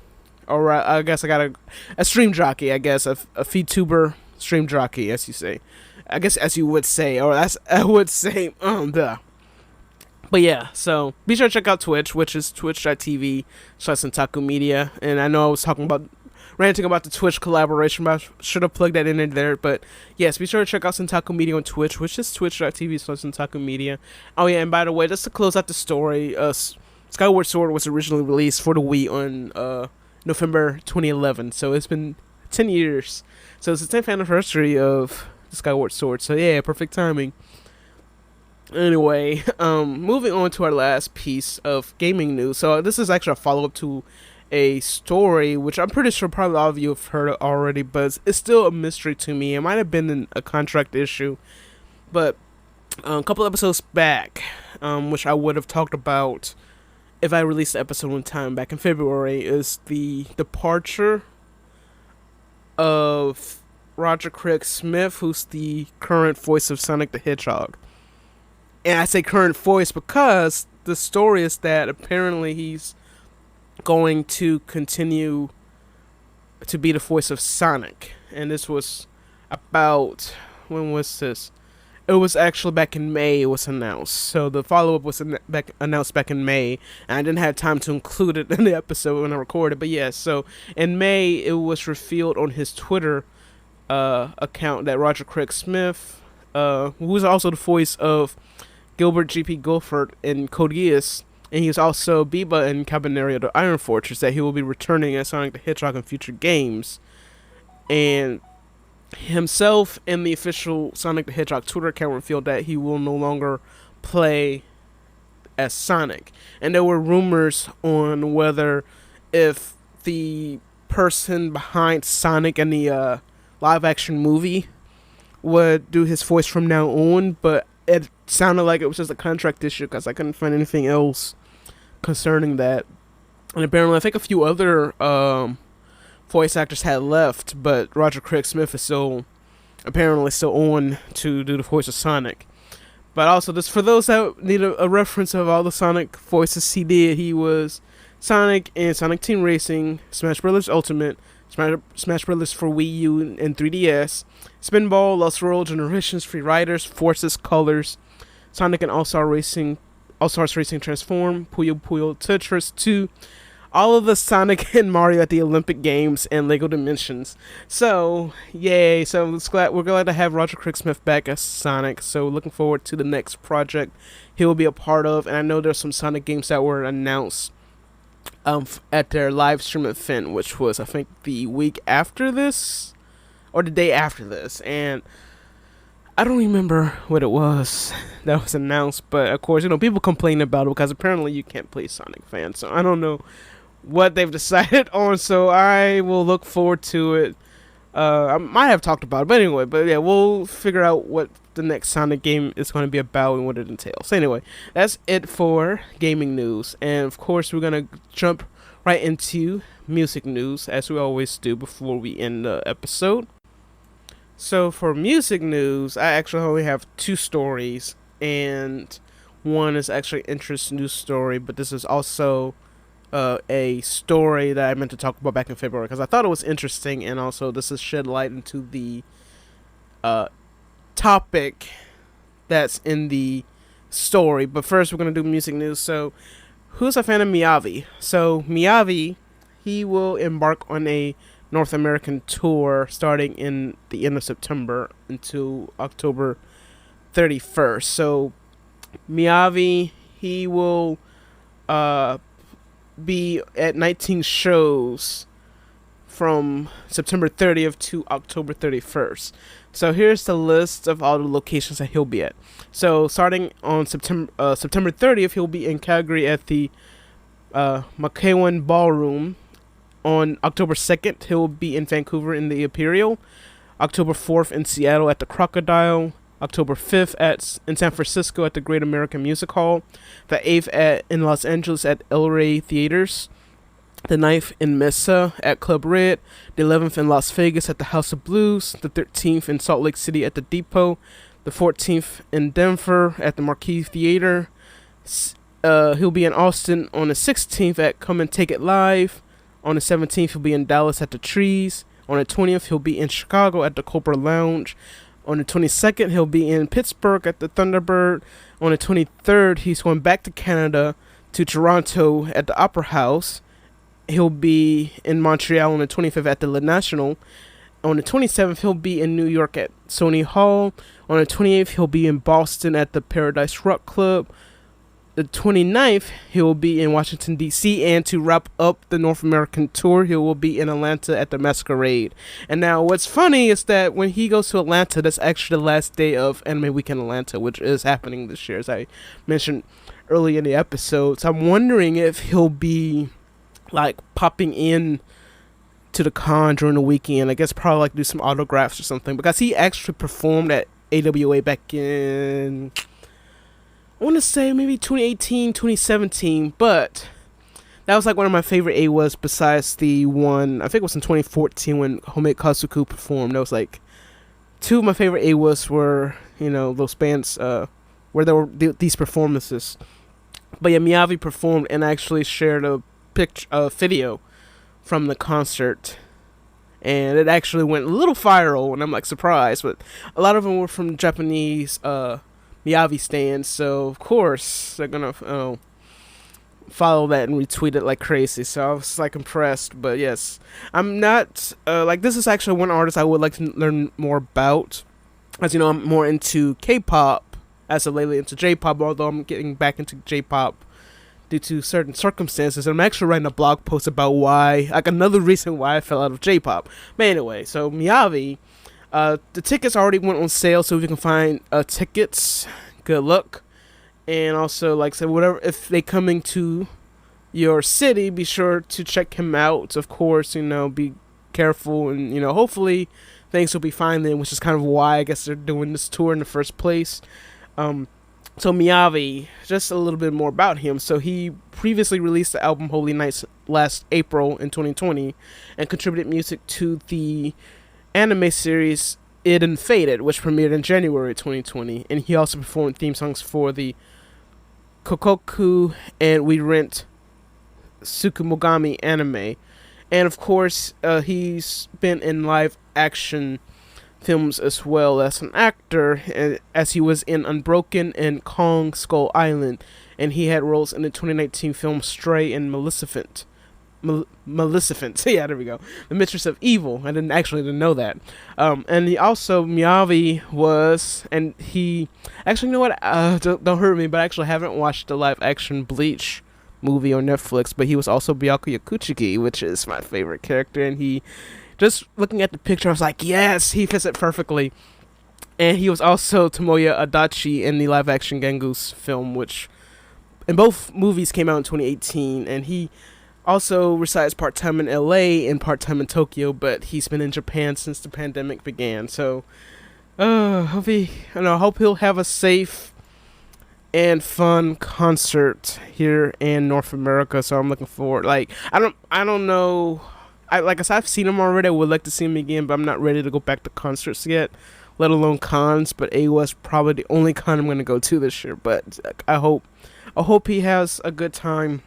A: Or I guess I got a stream jockey, I guess, a VTuber stream jockey, as you say. I guess as you would say, or as I would say, duh. But yeah, so be sure to check out Twitch, which is twitch.tv/Centaku Media. And I know I was ranting about the Twitch collaboration, but I should have plugged that in there. But yes, be sure to check out Centaku Media on Twitch, which is twitch.tv/Centaku Media. Oh yeah, and by the way, just to close out the story, Skyward Sword was originally released for the Wii on November 2011. So it's been 10 years. So it's the 10th anniversary of the Skyward Sword. So yeah, perfect timing. Anyway, moving on to our last piece of gaming news. So this is actually a follow-up to a story, which I'm pretty sure probably all of you have heard already, but it's still a mystery to me. It might have been a contract issue, but a couple episodes back, which I would have talked about if I released the episode on time back in February, is the departure of Roger Craig Smith, who's the current voice of Sonic the Hedgehog. And I say current voice because the story is that apparently he's going to continue to be the voice of Sonic. And this was about, when was this? It was actually back in May it was announced. So the follow-up was announced back in May. And I didn't have time to include it in the episode when I recorded. But yeah, so in May it was revealed on his Twitter account that Roger Craig Smith, who was also the voice of Gilbert G.P. Guilford in Code Geass, and he was also Biba in Cabaneri the Iron Fortress, that he will be returning as Sonic the Hedgehog in future games. And himself and the official Sonic the Hedgehog Twitter account revealed that he will no longer play as Sonic. And there were rumors on whether if the person behind Sonic in the live action movie would do his voice from now on, but it sounded like it was just a contract issue because I couldn't find anything else concerning that. And apparently I think a few other voice actors had left, but Roger Craig Smith is apparently still on to do the voice of Sonic. But also, just for those that need a reference of all the Sonic voices he did, he was Sonic in Sonic Team Racing, Smash Bros. Ultimate, Smash Bros. For Wii U and 3DS, Spinball, Lost World, Generations, Free Riders, Forces, Colors, Sonic and All-Stars Racing Transform, Puyo Puyo Tetris 2, all of the Sonic and Mario at the Olympic Games, and Lego Dimensions. So, yay. So we're glad to have Roger Craig Smith back as Sonic. So looking forward to the next project he will be a part of. And I know there's some Sonic games that were announced at their live stream event, which was, I think, the week after this, or the day after this. And I don't remember what it was that was announced, but of course, people complain about it because apparently you can't play Sonic fans. So I don't know what they've decided on, so I will look forward to it. I might have talked about it, but anyway, we'll figure out what the next Sonic game is going to be about and what it entails. Anyway, that's it for gaming news, and of course we're going to jump right into music news, as we always do before we end the episode. So for music news, I actually only have two stories, and one is actually an interest news story, but this is also a story that I meant to talk about back in February because I thought it was interesting, and also this has shed light into the topic that's in the story. But first, we're going to do music news. So, who's a fan of Miyavi? So, Miyavi, he will embark on a North American tour starting in the end of September until October 31st. So, Miyavi, he will be at 19 shows from September 30th to October 31st. So here's the list of all the locations that he'll be at. So starting on September 30th, he'll be in Calgary at the McEwen Ballroom. On October 2nd, he'll be in Vancouver in the Imperial. October 4th in Seattle at the Crocodile. October 5th in San Francisco at the Great American Music Hall. The 8th in Los Angeles at El Rey Theaters. The 9th in Mesa at Club Red. The 11th in Las Vegas at the House of Blues. The 13th in Salt Lake City at the Depot. The 14th in Denver at the Marquee Theater. He'll be in Austin on the 16th at Come and Take It Live. On the 17th, he'll be in Dallas at the Trees. On the 20th, he'll be in Chicago at the Cobra Lounge. On the 22nd, he'll be in Pittsburgh at the Thunderbird. On the 23rd, he's going back to Canada to Toronto at the Opera House. He'll be in Montreal on the 25th at the Le National. On the 27th, he'll be in New York at Sony Hall. On the 28th, he'll be in Boston at the Paradise Rock Club. The 29th, he will be in Washington, D.C., and to wrap up the North American tour, he will be in Atlanta at the Masquerade. And now, what's funny is that when he goes to Atlanta, that's actually the last day of Anime Weekend Atlanta, which is happening this year, as I mentioned early in the episode. So I'm wondering if he'll be, popping in to the con during the weekend. I guess probably, do some autographs or something, because he actually performed at AWA back in, I want to say maybe 2018, 2017, but that was one of my favorite AWAs besides the one, I think it was in 2014 when Homei Kazuku performed. That was two of my favorite AWAs were, those bands where there were these performances. But yeah, Miyavi performed and actually shared a video from the concert. And it actually went a little viral, and I'm surprised, but a lot of them were from Japanese Miyavi stands, so of course they're gonna follow that and retweet it like crazy. So I was impressed. But yes, I'm not this is actually one artist I would like to learn more about, as I'm more into K-pop as of lately, into J-pop, although I'm getting back into J-pop due to certain circumstances. And I'm actually writing a blog post about why, like another reason why I fell out of J-pop. But anyway, so Miyavi, the tickets already went on sale, so if you can find tickets, good luck. And also, like I said, whatever, if they coming to your city, be sure to check him out. Of course, be careful, and hopefully things will be fine then, which is kind of why I guess they're doing this tour in the first place. So Miyavi, just a little bit more about him. So he previously released the album Holy Nights last April in 2020 and contributed music to the anime series Id and Faded, which premiered in January 2020. And he also performed theme songs for the Kokoku and We Rent Tsukumogami anime. And of course, he's been in live action films as well as an actor, as he was in Unbroken and Kong Skull Island, and he had roles in the 2019 film Stray and Maleficent. Yeah, there we go. The Mistress of Evil. I didn't know that. And he also, Miyavi was, and he, actually, you know what, don't hurt me, but I actually haven't watched the live action Bleach movie on Netflix, but he was also Byakuya Kuchiki, which is my favorite character, and he, just looking at the picture, I was like, yes, he fits it perfectly. And he was also Tomoya Adachi in the live-action Gengoose film, which in both movies came out in 2018. And he also resides part-time in LA and part-time in Tokyo, but he's been in Japan since the pandemic began. So, hope he'll have a safe and fun concert here in North America. So I'm looking forward. Like, I don't know. Like I said, I've seen him already. I would like to see him again, but I'm not ready to go back to concerts yet, let alone cons. But AWA is probably the only con I'm going to go to this year. But I hope he has a good time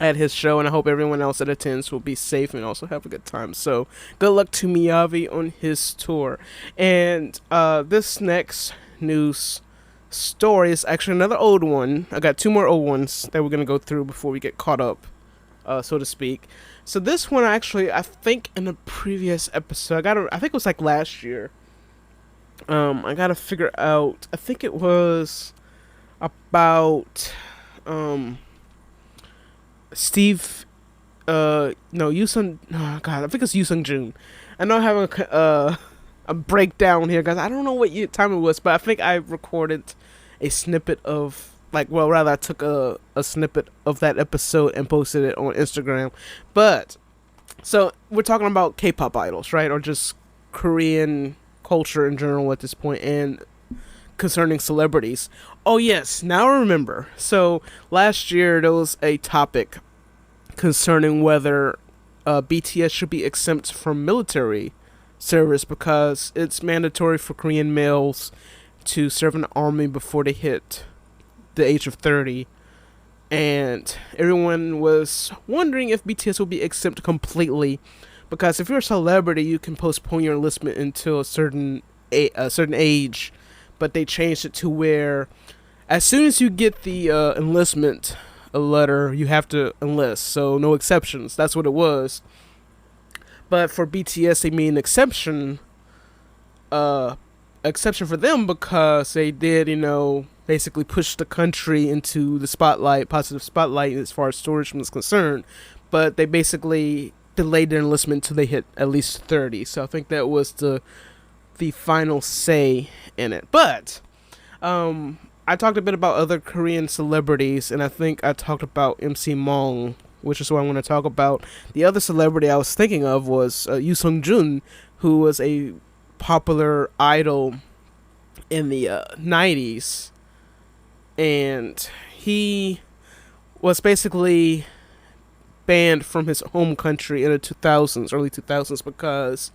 A: at his show, and I hope everyone else that attends will be safe and also have a good time. So good luck to Miyavi on his tour. And this next news story is actually another old one. I got two more old ones that we're going to go through before we get caught up, so to speak. So this one, actually, I think in the previous episode, I think it was like last year. I gotta figure out, I think it was about, Steve, Yoosung, oh God, I think it's Yoosung Jun. I know I have a breakdown here, guys. I don't know what time it was, but I think I recorded a snippet of, I took a snippet of that episode and posted it on Instagram. But, so, we're talking about K-pop idols, right? Or just Korean culture in general at this point, and concerning celebrities. Oh yes, now I remember. So, last year there was a topic concerning whether BTS should be exempt from military service because it's mandatory for Korean males to serve in the army before they hit the age of 30, and everyone was wondering if BTS will be exempt completely, because if you're a celebrity, you can postpone your enlistment until a certain age, but they changed it to where as soon as you get the enlistment letter, you have to enlist, so no exceptions. That's what it was. But for BTS, they mean exception for them because they did, basically push the country into the positive spotlight as far as tourism is concerned. But they basically delayed their enlistment until they hit at least 30. So I think that was the final say in it. But I talked a bit about other Korean celebrities, and I think I talked about MC Mong, which is what I want to talk about. The other celebrity I was thinking of was Yoosung Jun, who was a popular idol in the 90s, and he was basically banned from his home country in the 2000s, early 2000s, because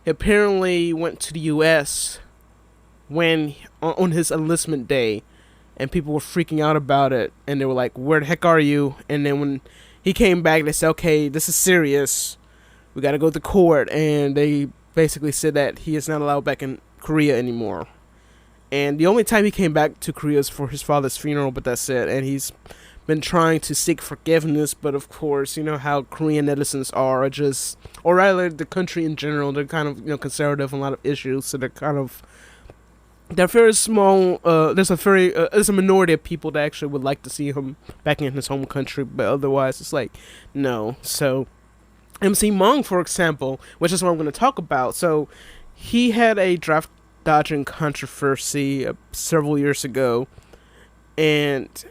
A: he apparently went to the US when on his enlistment day, and people were freaking out about it, and they were like, where the heck are you? And then when he came back, they said, okay, this is serious, we gotta go to court, and they basically said that he is not allowed back in Korea anymore. And the only time he came back to Korea is for his father's funeral, but that's it. And he's been trying to seek forgiveness, but of course, you know how Korean netizens are, or rather the country in general, they're kind of, conservative on a lot of issues, so they're kind of they're very small. There's a minority of people that actually would like to see him back in his home country, but otherwise it's like no. So MC Mong, for example, which is what I'm going to talk about. So he had a draft dodging controversy several years ago, and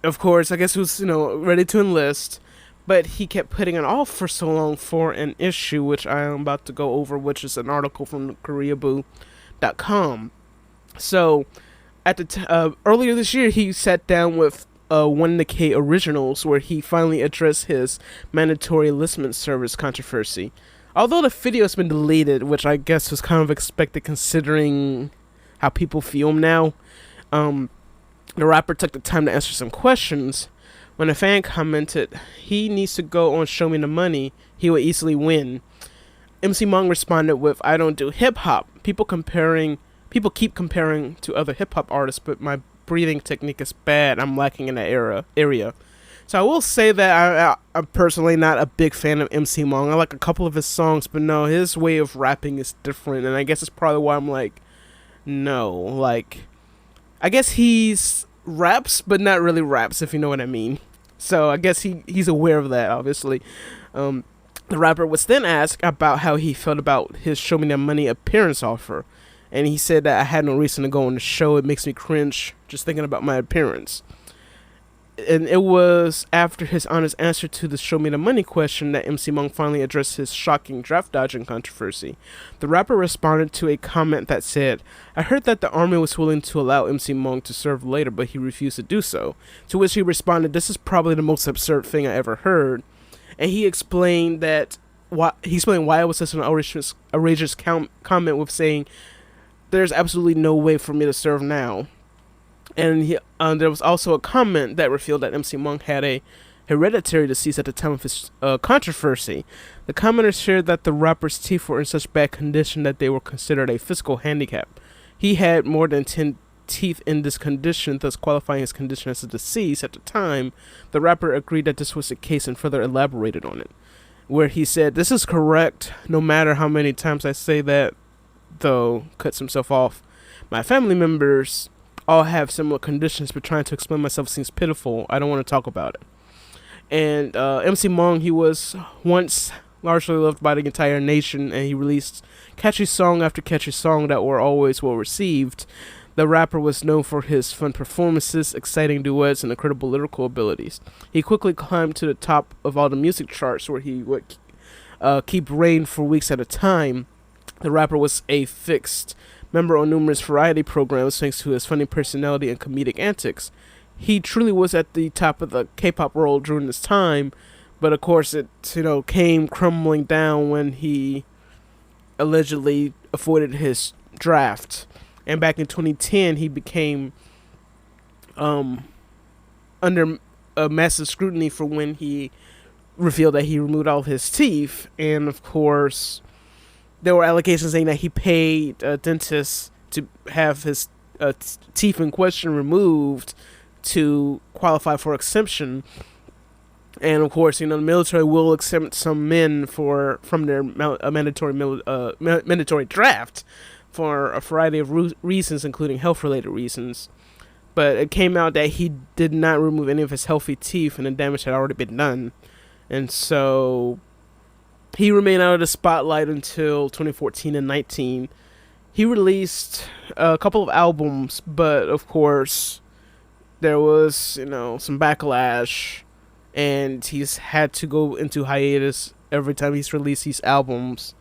A: of course, I guess he was ready to enlist, but he kept putting it off for so long for an issue, which I am about to go over, which is an article from KoreaBoo.com. So, earlier this year, he sat down with 1K Originals, where he finally addressed his mandatory enlistment service controversy. Although the video has been deleted, which I guess was kind of expected considering how people feel now, the rapper took the time to answer some questions. When a fan commented, "He needs to go on Show Me the Money, he will easily win," MC Mong responded with, "I don't do hip hop. People keep comparing to other hip hop artists, but my breathing technique is bad. I'm lacking in that area." So I will say that I'm personally not a big fan of MC Mong. I like a couple of his songs, but no, his way of rapping is different, and I guess it's probably why I'm like, no, like, I guess he's raps, but not really raps, if you know what I mean. So I guess he's aware of that, obviously. The rapper was then asked about how he felt about his Show Me the Money appearance offer, and he said that, "I had no reason to go on the show. It makes me cringe just thinking about my appearance." And it was after his honest answer to the Show Me the Money question that MC Mong finally addressed his shocking draft dodging controversy. The rapper responded to a comment that said, "I heard that the army was willing to allow MC Mong to serve later, but he refused to do so." To which he responded, "This is probably the most absurd thing I ever heard." And he explained why it was such an outrageous comment with saying, "There's absolutely no way for me to serve now." And there was also a comment that revealed that MC Mong had a hereditary disease at the time of his controversy. The commenter shared that the rapper's teeth were in such bad condition that they were considered a physical handicap. He had more than 10 teeth in this condition, thus qualifying his condition as a disease. At the time, the rapper agreed that this was the case and further elaborated on it, where he said, "This is correct, no matter how many times I say that," though cuts himself off. "My family members all have similar conditions, but trying to explain myself seems pitiful. I don't want to talk about it." And MC Mong, he was once largely loved by the entire nation, and he released catchy song after catchy song that were always well received. The rapper was known for his fun performances, exciting duets, and incredible lyrical abilities. He quickly climbed to the top of all the music charts, where he would keep reign for weeks at a time. The rapper was a fixed member on numerous variety programs thanks to his funny personality and comedic antics. He truly was at the top of the K-pop world during this time, but of course it came crumbling down when he allegedly avoided his draft. And back in 2010, he became under massive scrutiny for when he revealed that he removed all of his teeth, and of course there were allegations saying that he paid dentists to have his teeth in question removed to qualify for exemption. And of course, the military will exempt some men from their mandatory draft for a variety of reasons, including health-related reasons. But it came out that he did not remove any of his healthy teeth, and the damage had already been done. And so he remained out of the spotlight until 2014 and 19. He released a couple of albums, but of course there was, some backlash, and he's had to go into hiatus every time he's released these albums.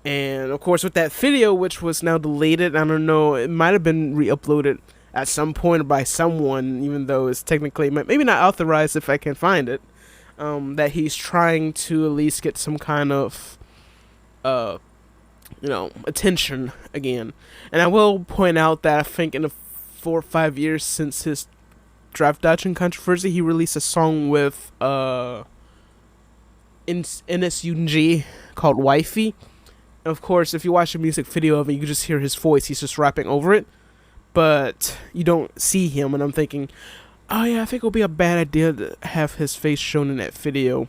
A: And of course with that video, which was now deleted, I don't know, it might have been re-uploaded at some point by someone, even though it's technically maybe not authorized if I can find it. That he's trying to at least get some kind of, attention again. And I will point out that I think in the 4 or 5 years since his draft dodging controversy, he released a song with NSUNG called Wifey. And of course, if you watch a music video of it, you can just hear his voice. He's just rapping over it, but you don't see him. And I'm thinking, oh yeah, I think it would be a bad idea to have his face shown in that video.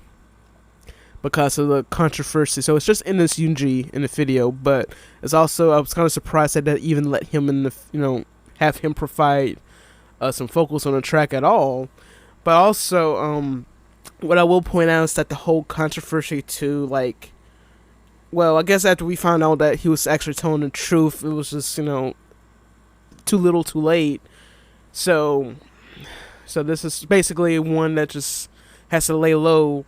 A: because of the controversy. So it's just in this Yunji in the video, but it's also, I was kind of surprised that they even let him in the, have him provide some vocals on the track at all. But also, what I will point out is that the whole controversy too, like, well, I guess after we found out that he was actually telling the truth, it was just, too little too late. So this is basically one that just has to lay low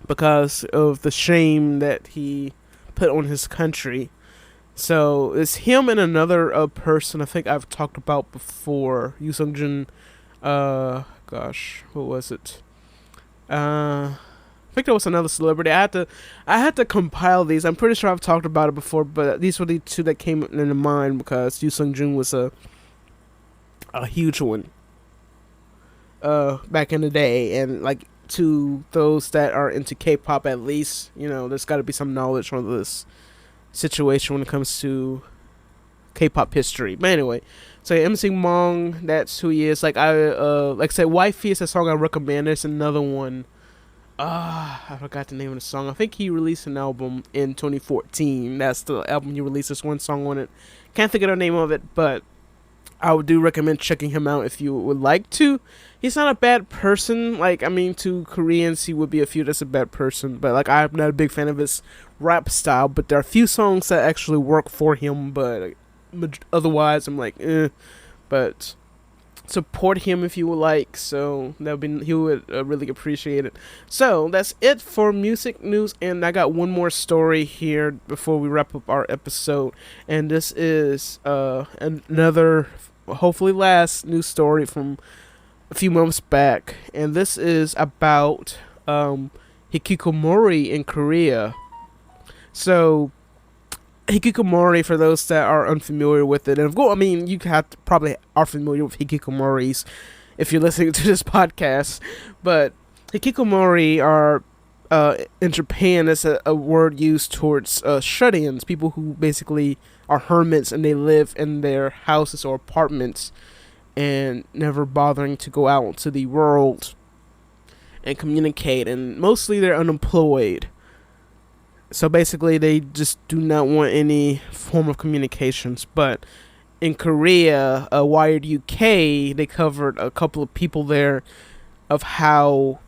A: because of the shame that he put on his country. So it's him and another person I think I've talked about before. Yoo Sung-jun, gosh, what was it? I think there was another celebrity. I had to compile these. I'm pretty sure I've talked about it before, but these were the two that came into mind because Yoo Sung-jun was a huge one back in the day, and like, to those that are into K-pop, at least, there's got to be some knowledge on this situation when it comes to K-pop history. But anyway, so MC Mong, that's who he is. Like I said, Wifey is a song I recommend. There's another one. I forgot the name of the song. I think he released an album in 2014. That's the album he released. There's one song on it. Can't think of the name of it, but I would do recommend checking him out if you would like to. He's not a bad person. Like, I mean, to Koreans, he would be a few that's a bad person. But, like, I'm not a big fan of his rap style. But there are a few songs that actually work for him. But otherwise, I'm like, eh. But support him if you would like. So, he would really appreciate it. So, that's it for music news. And I got one more story here before we wrap up our episode. And this is another, hopefully last, news story from a few months back, and this is about hikikomori in Korea. So hikikomori, for those that are unfamiliar with it, and of course, I mean, you probably are familiar with hikikomoris if you're listening to this podcast, but hikikomori are in Japan, it's a word used towards shut-ins, people who basically are hermits and they live in their houses or apartments and never bothering to go out to the world and communicate, and mostly they're unemployed. So basically they just do not want any form of communications. But in Korea, Wired UK, they covered a couple of people there of how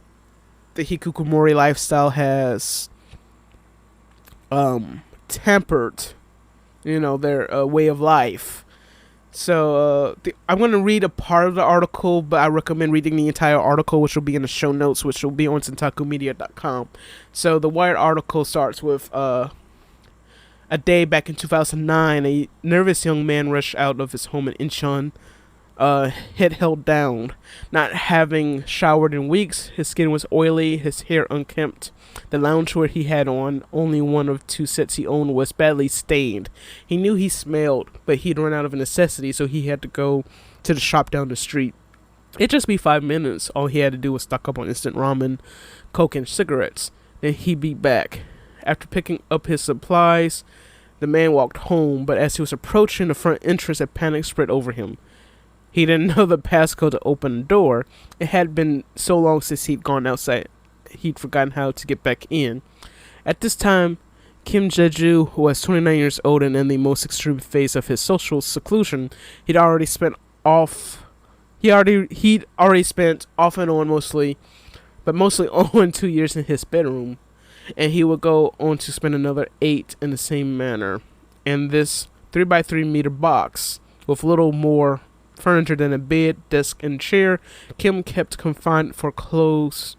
A: the hikikomori lifestyle has tempered, their way of life. So I'm going to read a part of the article, but I recommend reading the entire article, which will be in the show notes, which will be on centakumedia.com. So the Wired article starts with a day back in 2009. A nervous young man rushed out of his home in Incheon, head held down. Not having showered in weeks, his skin was oily, his hair unkempt. The loungewear he had on, only one of two sets he owned, was badly stained. He knew he smelled, but he'd run out of necessity, so he had to go to the shop down the street. It'd just be 5 minutes. All he had to do was stock up on instant ramen, coke, and cigarettes. Then he'd be back. After picking up his supplies, the man walked home, but as he was approaching the front entrance, a panic spread over him. He didn't know the passcode to open the door. It had been so long since he'd gone outside, he'd forgotten how to get back in. At this time, Kim Jeju, who was 29 years old and in the most extreme phase of his social seclusion, he'd already spent off and on mostly on 2 years in his bedroom, and he would go on to spend another 8 in the same manner. And this 3x3 meter box, with little more furniture than a bed, desk, and chair, Kim kept confined for close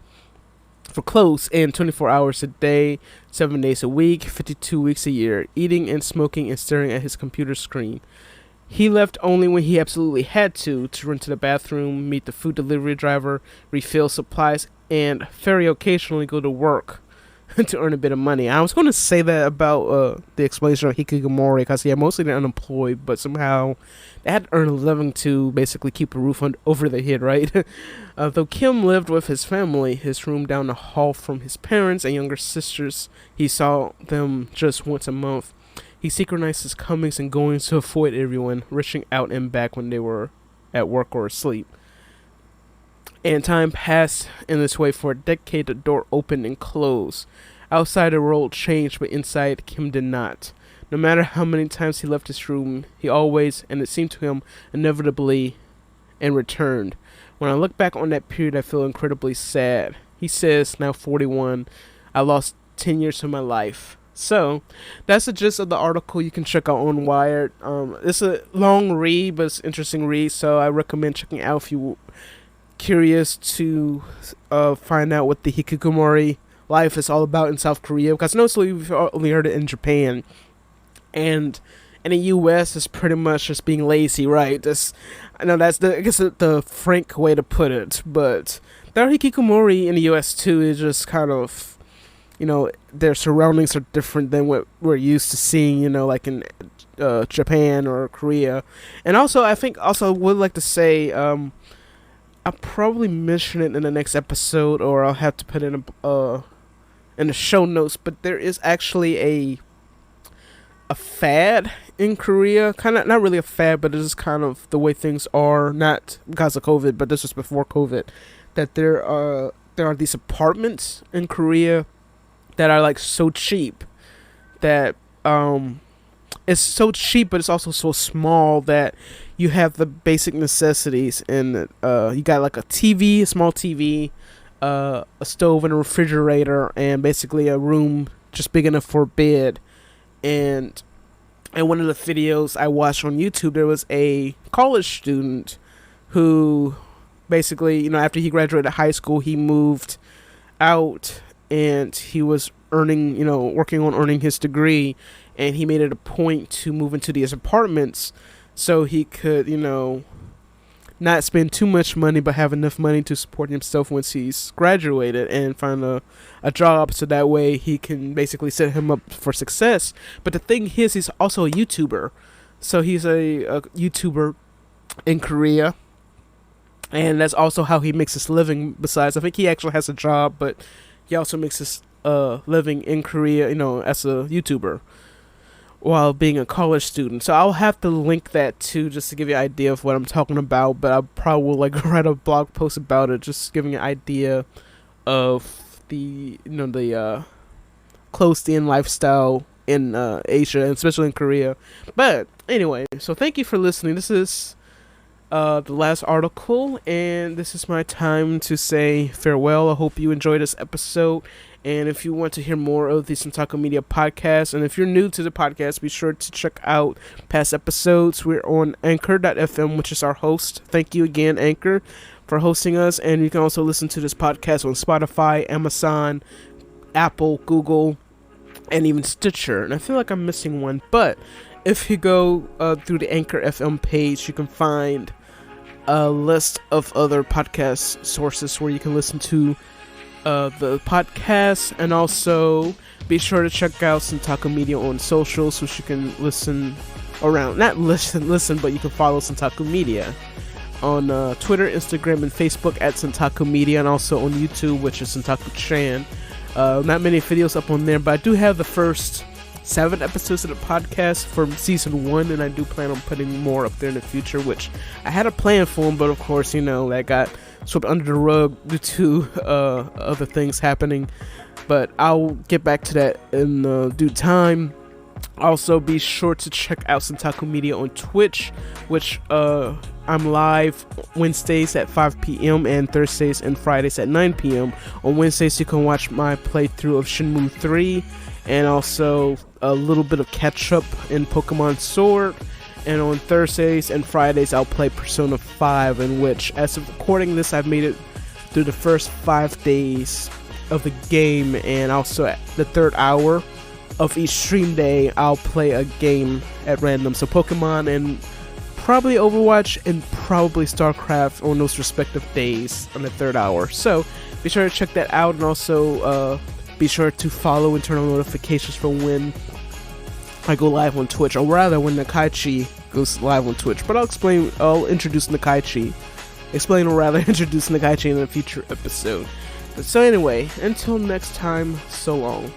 A: and 24 hours a day, 7 days a week, 52 weeks a year, eating and smoking and staring at his computer screen. He left only when he absolutely had to run to the bathroom, meet the food delivery driver, refill supplies, and very occasionally go to work to earn a bit of money. I was going to say that about the explanation of hikikomori, because mostly they're unemployed, but somehow they had to earn a living to basically keep a roof over their head, right? Though Kim lived with his family, his room down the hall from his parents and younger sisters, he saw them just once a month. He synchronized his comings and goings to avoid everyone, rushing out and back when they were at work or asleep. And time passed in this way for a decade. The door opened and closed. Outside the world changed, but inside Kim did not. No matter how many times he left his room, he always, and it seemed to him, inevitably, and returned. When I look back on that period, I feel incredibly sad. He says, now 41, I lost 10 years of my life. So, that's the gist of the article. You can check out on Wired. It's a long read, but it's an interesting read, so I recommend checking it out if you're curious to find out what the hikikomori life is all about in South Korea. Because mostly we've only heard it in Japan. And in the U.S., it's pretty much just being lazy, right? I know that's the frank way to put it, but their hikikomori in the U.S. too is just kind of, their surroundings are different than what we're used to seeing, like in Japan or Korea. And also, I think would like to say, I'll probably mention it in the next episode, or I'll have to put it in the show notes. But there is actually a fad in Korea, kind of not really a fad, but it's kind of the way things are, not because of COVID, but this was before COVID, that there are these apartments in Korea that are like so cheap that it's so cheap, but it's also so small that you have the basic necessities, and you got like a TV, a small TV, a stove and a refrigerator, and basically a room just big enough for a bed. And in one of the videos I watched on YouTube, there was a college student who basically, after he graduated high school, he moved out and he was working on earning his degree, and he made it a point to move into these apartments so he could, not spend too much money, but have enough money to support himself once he's graduated and find a job, so that way he can basically set him up for success. But the thing is, he's also a YouTuber. So he's a YouTuber in Korea, and that's also how he makes his living. Besides, I think he actually has a job, but he also makes his living in Korea, as a YouTuber, while being a college student. So I'll have to link that too, just to give you an idea of what I'm talking about. But I probably will write a blog post about it, just giving an idea of the closed-in lifestyle in Asia, and especially in Korea. But anyway, so thank you for listening. This is the last article, and this is my time to say farewell. I hope you enjoyed this episode. And if you want to hear more of the Centaku Media podcast, and if you're new to the podcast, be sure to check out past episodes. We're on Anchor.fm, which is our host. Thank you again, Anchor, for hosting us. And you can also listen to this podcast on Spotify, Amazon, Apple, Google, and even Stitcher. And I feel like I'm missing one. But if you go through the Anchor FM page, you can find a list of other podcast sources where you can listen to the podcast. And also be sure to check out Centaku Media on social, so you can listen around, not listen, but you can follow Centaku Media on Twitter, Instagram, and Facebook at Centaku Media, and also on YouTube, which is Centaku-chan. Not many videos up on there, but I do have the first 7 episodes of the podcast from season 1, and I do plan on putting more up there in the future, which I had a plan for them, but of course, that got swept under the rug due to other things happening. But I'll get back to that in due time. Also, be sure to check out Centaku Media on Twitch, which I'm live Wednesdays at 5 p.m. and Thursdays and Fridays at 9 p.m. On Wednesdays, you can watch my playthrough of Shenmue 3, and also a little bit of catch-up in Pokemon Sword. And on Thursdays and Fridays, I'll play Persona 5, in which, as of recording this, I've made it through the first 5 days of the game, and also at the 3rd hour of each stream day, I'll play a game at random. So Pokemon and probably Overwatch and probably StarCraft on those respective days on the 3rd hour. So be sure to check that out, and also be sure to follow and turn on notifications for when I go live on Twitch, or rather when Nakaichi goes live on Twitch. But I'll introduce Nakaichi. Introduce Nakaichi in a future episode. So anyway, until next time, so long.